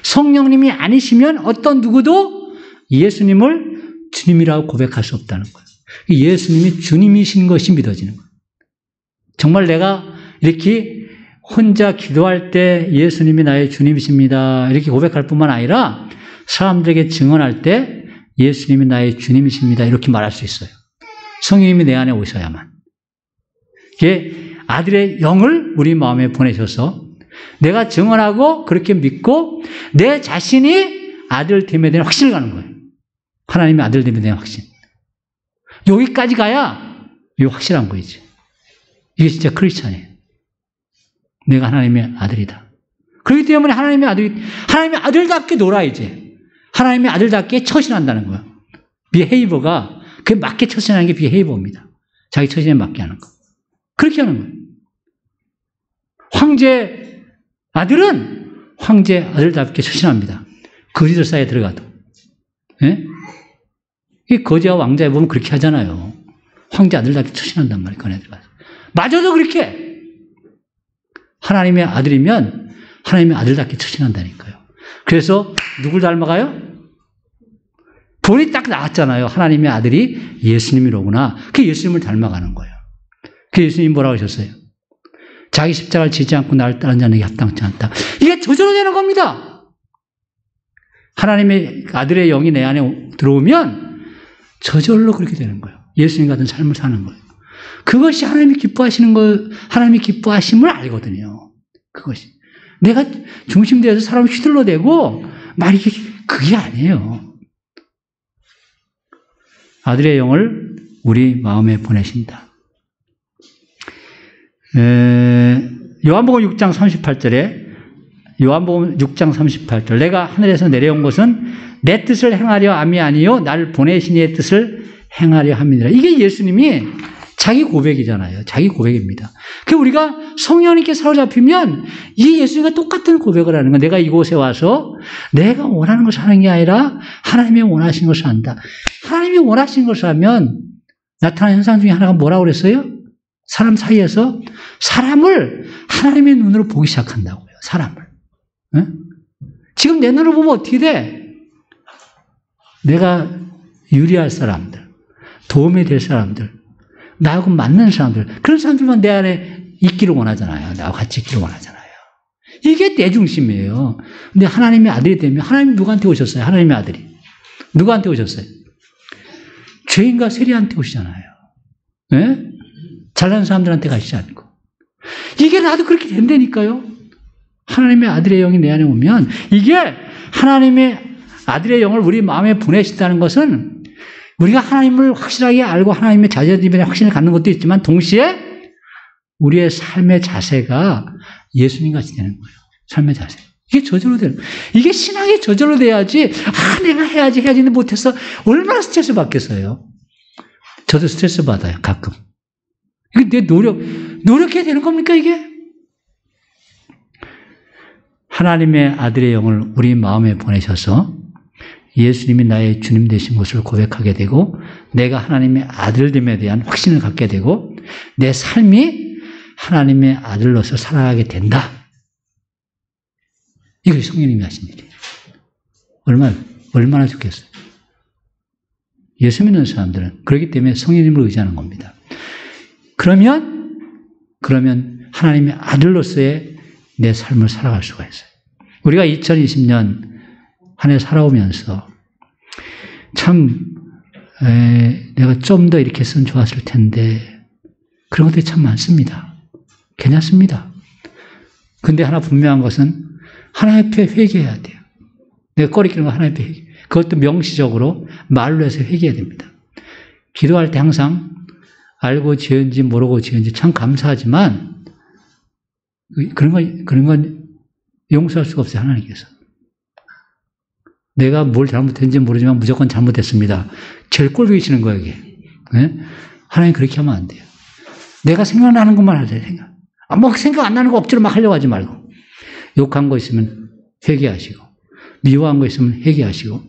성령님이 아니시면 어떤 누구도 예수님을 주님이라고 고백할 수 없다는 거예요. 예수님이 주님이신 것이 믿어지는 거예요. 정말 내가 이렇게 혼자 기도할 때 예수님이 나의 주님이십니다. 이렇게 고백할 뿐만 아니라 사람들에게 증언할 때 예수님이 나의 주님이십니다. 이렇게 말할 수 있어요. 성령님이 내 안에 오셔야만. 이게 아들의 영을 우리 마음에 보내셔서 내가 증언하고 그렇게 믿고 내 자신이 아들됨에 대한 확신을 가는 거예요. 하나님의 아들됨에 대한 확신. 여기까지 가야 이게 확실한 거이지. 이게 진짜 크리스찬이에요. 내가 하나님의 아들이다. 그렇기 때문에 하나님의 아들답게 놀아야지. 하나님의 아들답게 처신한다는 거예요. 비헤이버가 그게 맞게 처신하는 게 비헤이버입니다. 자기 처신에 맞게 하는 거. 그렇게 하는 거예요. 황제 아들은 황제 아들답게 처신합니다. 거지들 사이에 들어가도. 예? 이 거지와 왕자에 보면 그렇게 하잖아요. 황제 아들답게 처신한단 말이에요. 그네 들어가서. 마저도 그렇게 하나님의 아들이면 하나님의 아들답게 처신한다니까요. 그래서 누굴 닮아가요? 본이 딱 나왔잖아요. 하나님의 아들이 예수님이로구나. 그 예수님을 닮아가는 거예요. 그 예수님이 뭐라고 하셨어요? 자기 십자가를 지지 않고 나를 따르는 자는 합당치 않다. 이게 저절로 되는 겁니다. 하나님의 아들의 영이 내 안에 들어오면 저절로 그렇게 되는 거예요. 예수님 같은 삶을 사는 거예요. 그것이 하나님이 기뻐하시는 거, 하나님이 기뻐하심을 알거든요. 그것이. 내가 중심되어서 사람을 휘둘러대고, 막 이게, 그게 아니에요. 아들의 영을 우리 마음에 보내신다. 요한복음 6장 38절에, 요한복음 6장 38절, 내가 하늘에서 내려온 것은 내 뜻을 행하려 함이 아니요, 나를 보내신 이의 뜻을 행하려 함이니라. 이게 예수님이 자기 고백이잖아요. 자기 고백입니다. 그 우리가 성령님께 사로잡히면 이 예수님과 똑같은 고백을 하는 거예요. 내가 이곳에 와서 내가 원하는 것을 하는 게 아니라 하나님이 원하신 것을 한다. 하나님이 원하신 것을 하면 나타나는 현상 중에 하나가 뭐라고 그랬어요? 사람 사이에서 사람을 하나님의 눈으로 보기 시작한다고요. 사람을. 네? 지금 내 눈으로 보면 어떻게 돼? 내가 유리할 사람들, 도움이 될 사람들, 나하고 맞는 사람들, 그런 사람들만 내 안에 있기를 원하잖아요. 나와 같이 있기를 원하잖아요. 이게 내 중심이에요. 근데 하나님의 아들이 되면 하나님 누구한테 오셨어요? 하나님의 아들이. 누구한테 오셨어요? 죄인과 세리한테 오시잖아요. 네? 잘난 사람들한테 가시지 않고. 이게 나도 그렇게 된다니까요. 하나님의 아들의 영이 내 안에 오면 이게 하나님의 아들의 영을 우리 마음에 보내신다는 것은 우리가 하나님을 확실하게 알고 하나님의 자녀들에 확신을 갖는 것도 있지만 동시에 우리의 삶의 자세가 예수님 같이 되는 거예요. 삶의 자세. 이게 저절로 되는 거예요. 이게 신앙이 저절로 돼야지 내가 해야지 했는데 못해서 얼마나 스트레스 받겠어요. 저도 스트레스 받아요. 가끔. 이게 내 노력해야 되는 겁니까 이게? 하나님의 아들의 영을 우리 마음에 보내셔서 예수님이 나의 주님 되신 것을 고백하게 되고 내가 하나님의 아들됨에 대한 확신을 갖게 되고 내 삶이 하나님의 아들로서 살아가게 된다. 이것이 성령님이 하신 일이에요. 얼마나 좋겠어요. 예수 믿는 사람들은 그렇기 때문에 성령님을 의지하는 겁니다. 그러면 하나님의 아들로서의 내 삶을 살아갈 수가 있어요. 우리가 2020년 한 해 살아오면서 참 내가 좀 더 이렇게 했으면 좋았을 텐데 그런 것들이 참 많습니다. 괜찮습니다. 근데 하나 분명한 것은 하나님 앞에 회개해야 돼요. 내가 꺼리끼는 거 하나님 앞에 회개. 그것도 명시적으로 말로 해서 회개해야 됩니다. 기도할 때 항상 알고 지은지 모르고 지은지 참 감사하지만 그런 건 용서할 수가 없어요. 하나님께서. 내가 뭘 잘못했는지 모르지만 무조건 잘못했습니다. 제일 꼴보기 싫은 거예요, 이게. 네? 하나님 그렇게 하면 안 돼요. 내가 생각나는 것만 하세요, 생각. 뭐 생각 안 나는 거 억지로 막 하려고 하지 말고. 욕한 거 있으면 회개하시고, 미워한 거 있으면 회개하시고,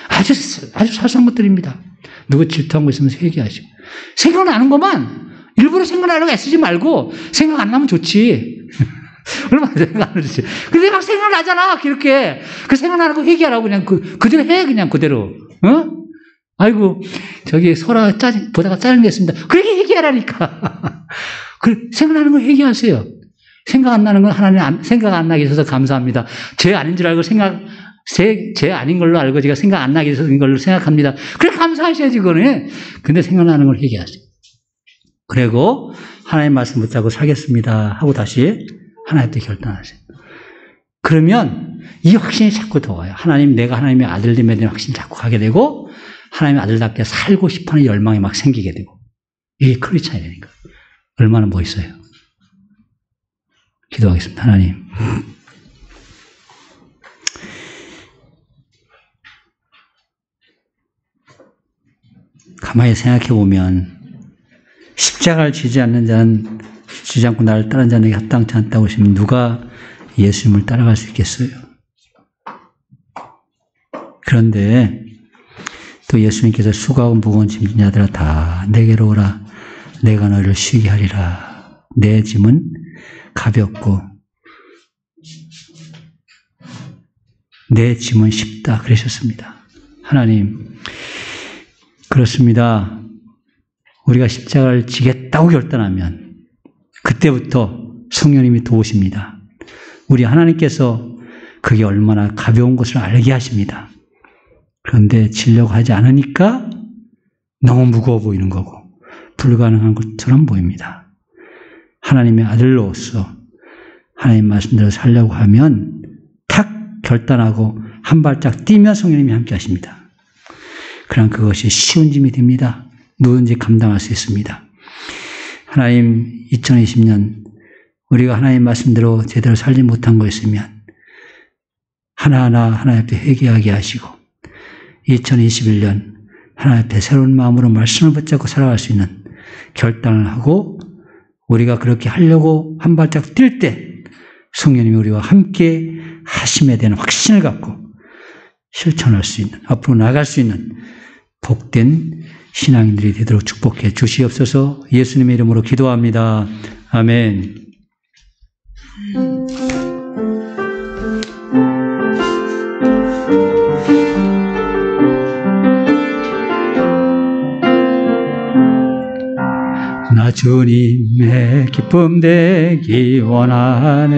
아주 사소한 것들입니다. 누구 질투한 거 있으면 회개하시고. 생각나는 것만 일부러 생각나려고 애쓰지 말고, 생각 안 나면 좋지. 얼마나 생각 안 나지. 근데 막 생각나잖아, 그렇게. 그 생각나는 거 회개하라고 그냥 그대로 해, 그냥 그대로. 아이고, 저기 소라 보다가 짜증냈습니다. 그렇게 회개하라니까. 생각나는 거 회개하세요. 생각 안 나는 건 하나님 생각 안 나게 해서 감사합니다. 죄 아닌 줄 알고 죄 아닌 걸로 알고 제가 생각 안 나게 해서 걸로 생각합니다. 그래 감사하셔야지 그거는. 근데 생각나는 걸 회개하세요. 그리고 하나님 말씀 붙잡고 살겠습니다 하고 다시 하나님께 결단하세요. 그러면 이 확신이 자꾸 더 와요. 내가 하나님의 아들됨에 대한 확신이 자꾸 가게 되고 하나님의 아들답게 살고 싶어하는 열망이 막 생기게 되고 이게 크리스찬이니까 얼마나 멋있어요. 기도하겠습니다. 하나님, 가만히 생각해 보면 십자가를 지지 않는 자는 지지 않고 나를 따르는 자에게 합당치 않다고 하시면 누가 예수님을 따라갈 수 있겠어요? 그런데 또 예수님께서 수고하고 무거운 짐진 자들아 다 내게로 오라. 내가 너희를 쉬게 하리라. 내 짐은 가볍고 내 짐은 쉽다 그러셨습니다. 하나님, 그렇습니다. 우리가 십자가를 지겠다고 결단하면 그때부터 성령님이 도우십니다. 우리 하나님께서 그게 얼마나 가벼운 것을 알게 하십니다. 그런데 지려고 하지 않으니까 너무 무거워 보이는 거고 불가능한 것처럼 보입니다. 하나님의 아들로서 하나님 말씀대로 살려고 하면 탁 결단하고 한 발짝 뛰면 성령님이 함께 하십니다. 그럼 그것이 쉬운 짐이 됩니다. 누구든지 감당할 수 있습니다. 하나님, 2020년 우리가 하나님 말씀대로 제대로 살지 못한 거 있으면 하나하나 하나님 앞에 회개하게 하시고 2021년 하나님 앞에 새로운 마음으로 말씀을 붙잡고 살아갈 수 있는 결단을 하고 우리가 그렇게 하려고 한 발짝 뛸 때 성령님이 우리와 함께 하심에 대한 확신을 갖고 실천할 수 있는, 앞으로 나갈 수 있는 복된 신앙인들이 되도록 축복해 주시옵소서. 예수님의 이름으로 기도합니다. 아멘. 나 주님의 기쁨 되기 원하네.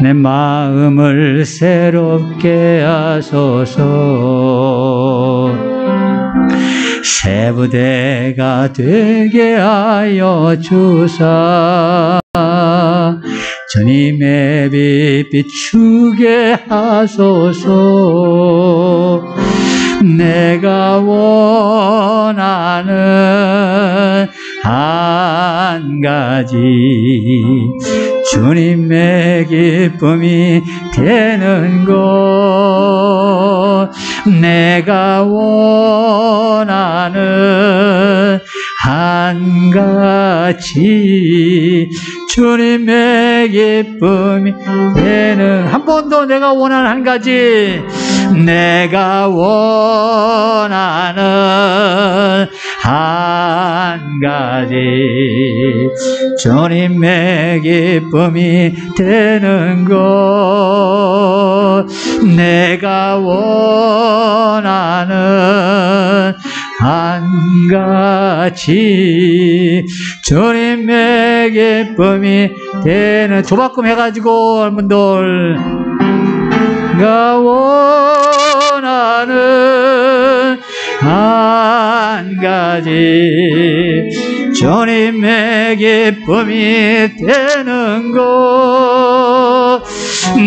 내 마음을 새롭게 하소서. 새 부대가 되게 하여 주사. 주님의 빛 비추게 하소서. 내가 원하는 한 가지 주님의 기쁨이 되는 것. 내가 원하는 한 가지 주님의 기쁨이 되는, 한 번 더 내가 원하는 한 가지, 내가 원하는 한 가지 주님의 기쁨이 되는 것. 내가 원하는 한 가지 주님의 기쁨이 되는, 조바꿈 해가지고 여러분들, 내가 원하는 한 가지 주님의 기쁨이 되는 것.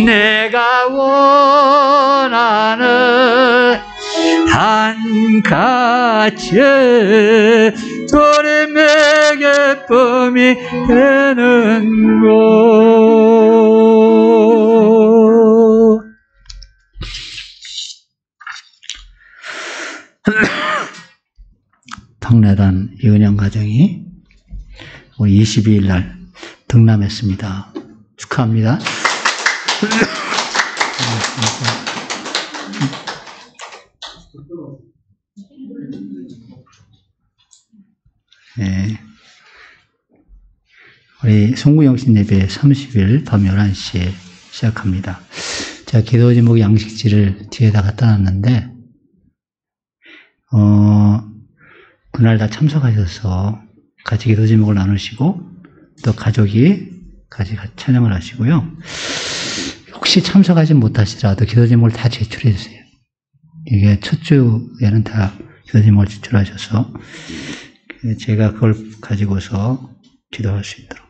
내가 원하는 한 가지 주님의 기쁨이 되는 것. 박래단 이은영 가정이 우리 22일 날 등남했습니다. 축하합니다. 네. 우리 송구영신 예배 30일 밤 11시에 시작합니다. 제가 기도 제목 양식지를 뒤에다 갖다 놨는데, 그날 다 참석하셔서 같이 기도 제목을 나누시고, 또 가족이 같이 찬양을 하시고요. 혹시 참석하지 못하시더라도 기도 제목을 다 제출해 주세요. 이게 첫 주에는 다 기도 제목을 제출하셔서, 제가 그걸 가지고서 기도할 수 있도록.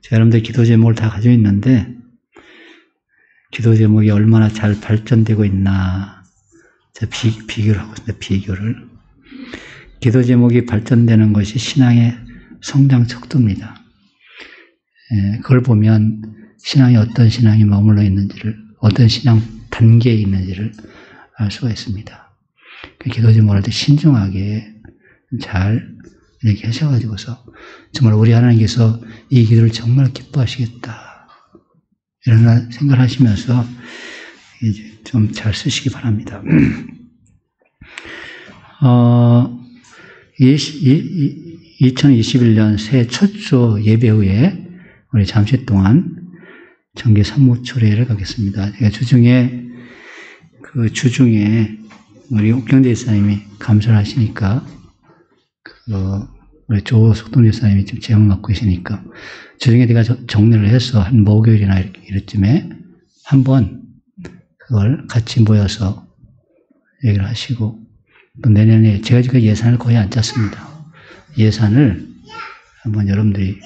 제가 여러분들 기도 제목을 다 가지고 있는데, 기도 제목이 얼마나 잘 발전되고 있나, 제가 비교를 하고 있습니다. 비교를. 기도 제목이 발전되는 것이 신앙의 성장 척도입니다. 그걸 보면 신앙이 어떤 신앙이 머물러 있는지를, 어떤 신앙 단계에 있는지를 알 수가 있습니다. 기도 제목을 할 때 신중하게 잘 이렇게 하셔가지고서 정말 우리 하나님께서 이 기도를 정말 기뻐하시겠다, 이런 생각을 하시면서 이제 좀 잘 쓰시기 바랍니다. 2021년 새해 첫 주 예배 후에 우리 잠시 동안 정기 산모초례를 가겠습니다. 제가 주중에 우리 옥경대 집사님이 감사를 하시니까, 우리 조석동 집사님이 지금 제목 맡고 계시니까, 주중에 내가 정리를 해서 한 목요일이나 이렇쯤에 한번 그걸 같이 모여서 얘기를 하시고, 또 내년에 제가 지금 예산을 거의 안 짰습니다. 예산을 한번 여러분들이,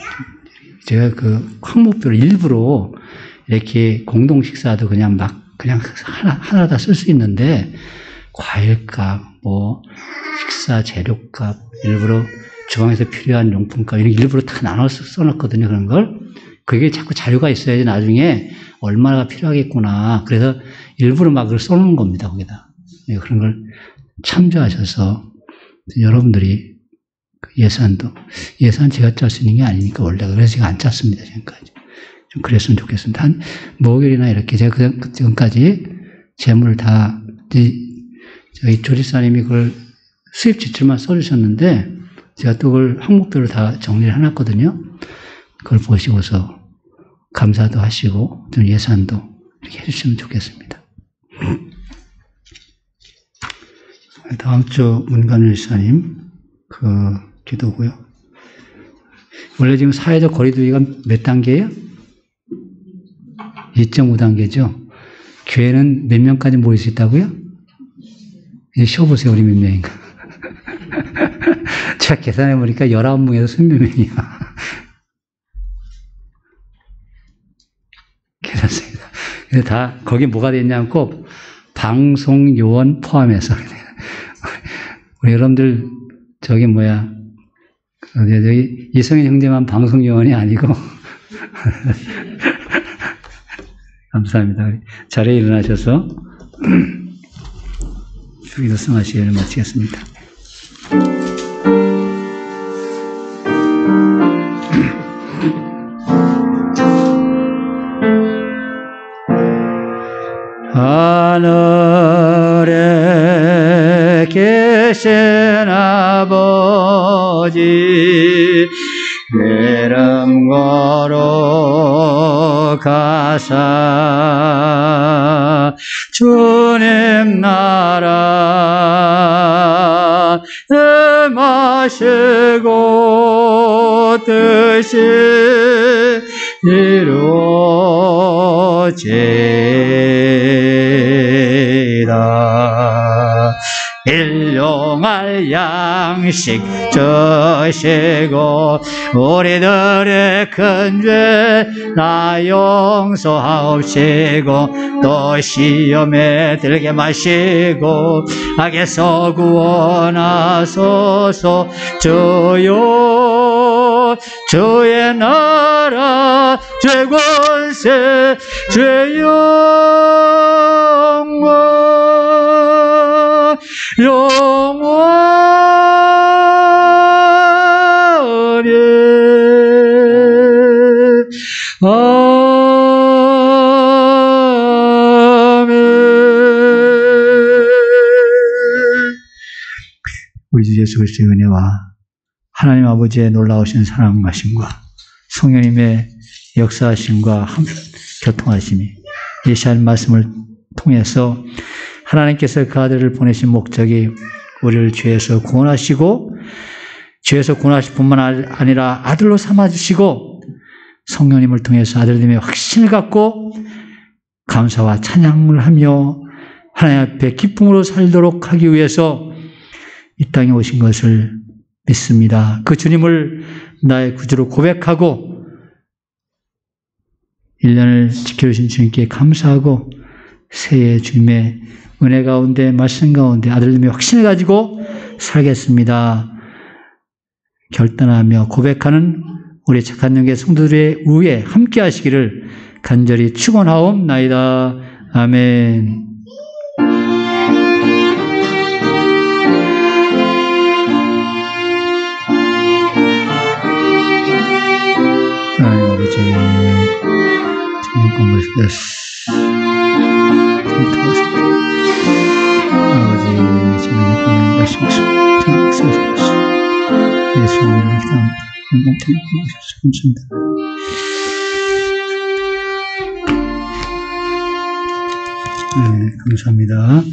제가 그 항목별로 일부러 이렇게 공동 식사도 그냥 하나 다 쓸 수 있는데, 과일값, 식사 재료값, 일부러 주방에서 필요한 용품값, 이런 일부러 다 나눠서 써놨거든요, 그런 걸. 그게 자꾸 자료가 있어야지 나중에 얼마나 필요하겠구나. 그래서 일부러 막 그걸 써놓은 겁니다, 거기다. 그런 걸 참조하셔서 여러분들이 예산 제가 짤 수 있는 게 아니니까 원래. 그래서 제가 안 짰습니다, 지금까지. 좀 그랬으면 좋겠습니다. 한 목요일이나 이렇게 제가 지금까지 재물을 다, 저희 조리사님이 그걸 수입 지출만 써주셨는데, 제가 또 그걸 항목별로 다 정리를 해놨거든요. 그걸 보시고서 감사도 하시고, 좀 예산도 이렇게 해주시면 좋겠습니다. 다음 주 문관일 집사님, 기도고요. 원래 지금 사회적 거리두기가 몇 단계예요? 2.5단계죠. 교회는 몇 명까지 모일 수 있다고요? 이제 쉬어보세요, 우리 몇 명인가. 제가 계산해보니까 19명에서 20몇 명이야. 괜찮습니다. 근데 다, 거기 뭐가 됐냐면 꼭 방송 요원 포함해서. 우리 여러분들, 저기 이성인 형제만 방송 요원이 아니고. 감사합니다. 자리에 일어나셔서 주기도 성하시기를 마치겠습니다. 하늘에 계신 아버지, 이름 거룩하사 주님 나라 임하시고 뜻이 이루어지이다. 일용할 양식 주시고 우리들의 큰 죄 나 용서하옵시고 또 시험에 들게 마시고 악에서 구원하소서. 주여 주의 나라 주의 권세 주의 영원 우리 주 예수 그리스도의 은혜와 하나님 아버지의 놀라우신 사랑하심과 성령님의 역사하심과 교통하심이 예시한 말씀을 통해서 하나님께서 그 아들을 보내신 목적이 우리를 죄에서 구원하시고 죄에서 구원하실 뿐만 아니라 아들로 삼아주시고 성령님을 통해서 아들님의 확신을 갖고 감사와 찬양을 하며 하나님 앞에 기쁨으로 살도록 하기 위해서 이 땅에 오신 것을 믿습니다. 그 주님을 나의 구주로 고백하고 1년을 지켜주신 주님께 감사하고 새해 주님의 은혜 가운데 말씀 가운데 아들님의 확신을 가지고 살겠습니다. 결단하며 고백하는 우리 착한 영계 성도들의 위에 함께 하시기를 간절히 축원하옵나이다. 아멘. 하나님 아버지, 주님 공부했습니다. 아버지, 주님의 공부를 말씀하시고 예수님의 기도합니다. 감사합니다. 네, 감사합니다.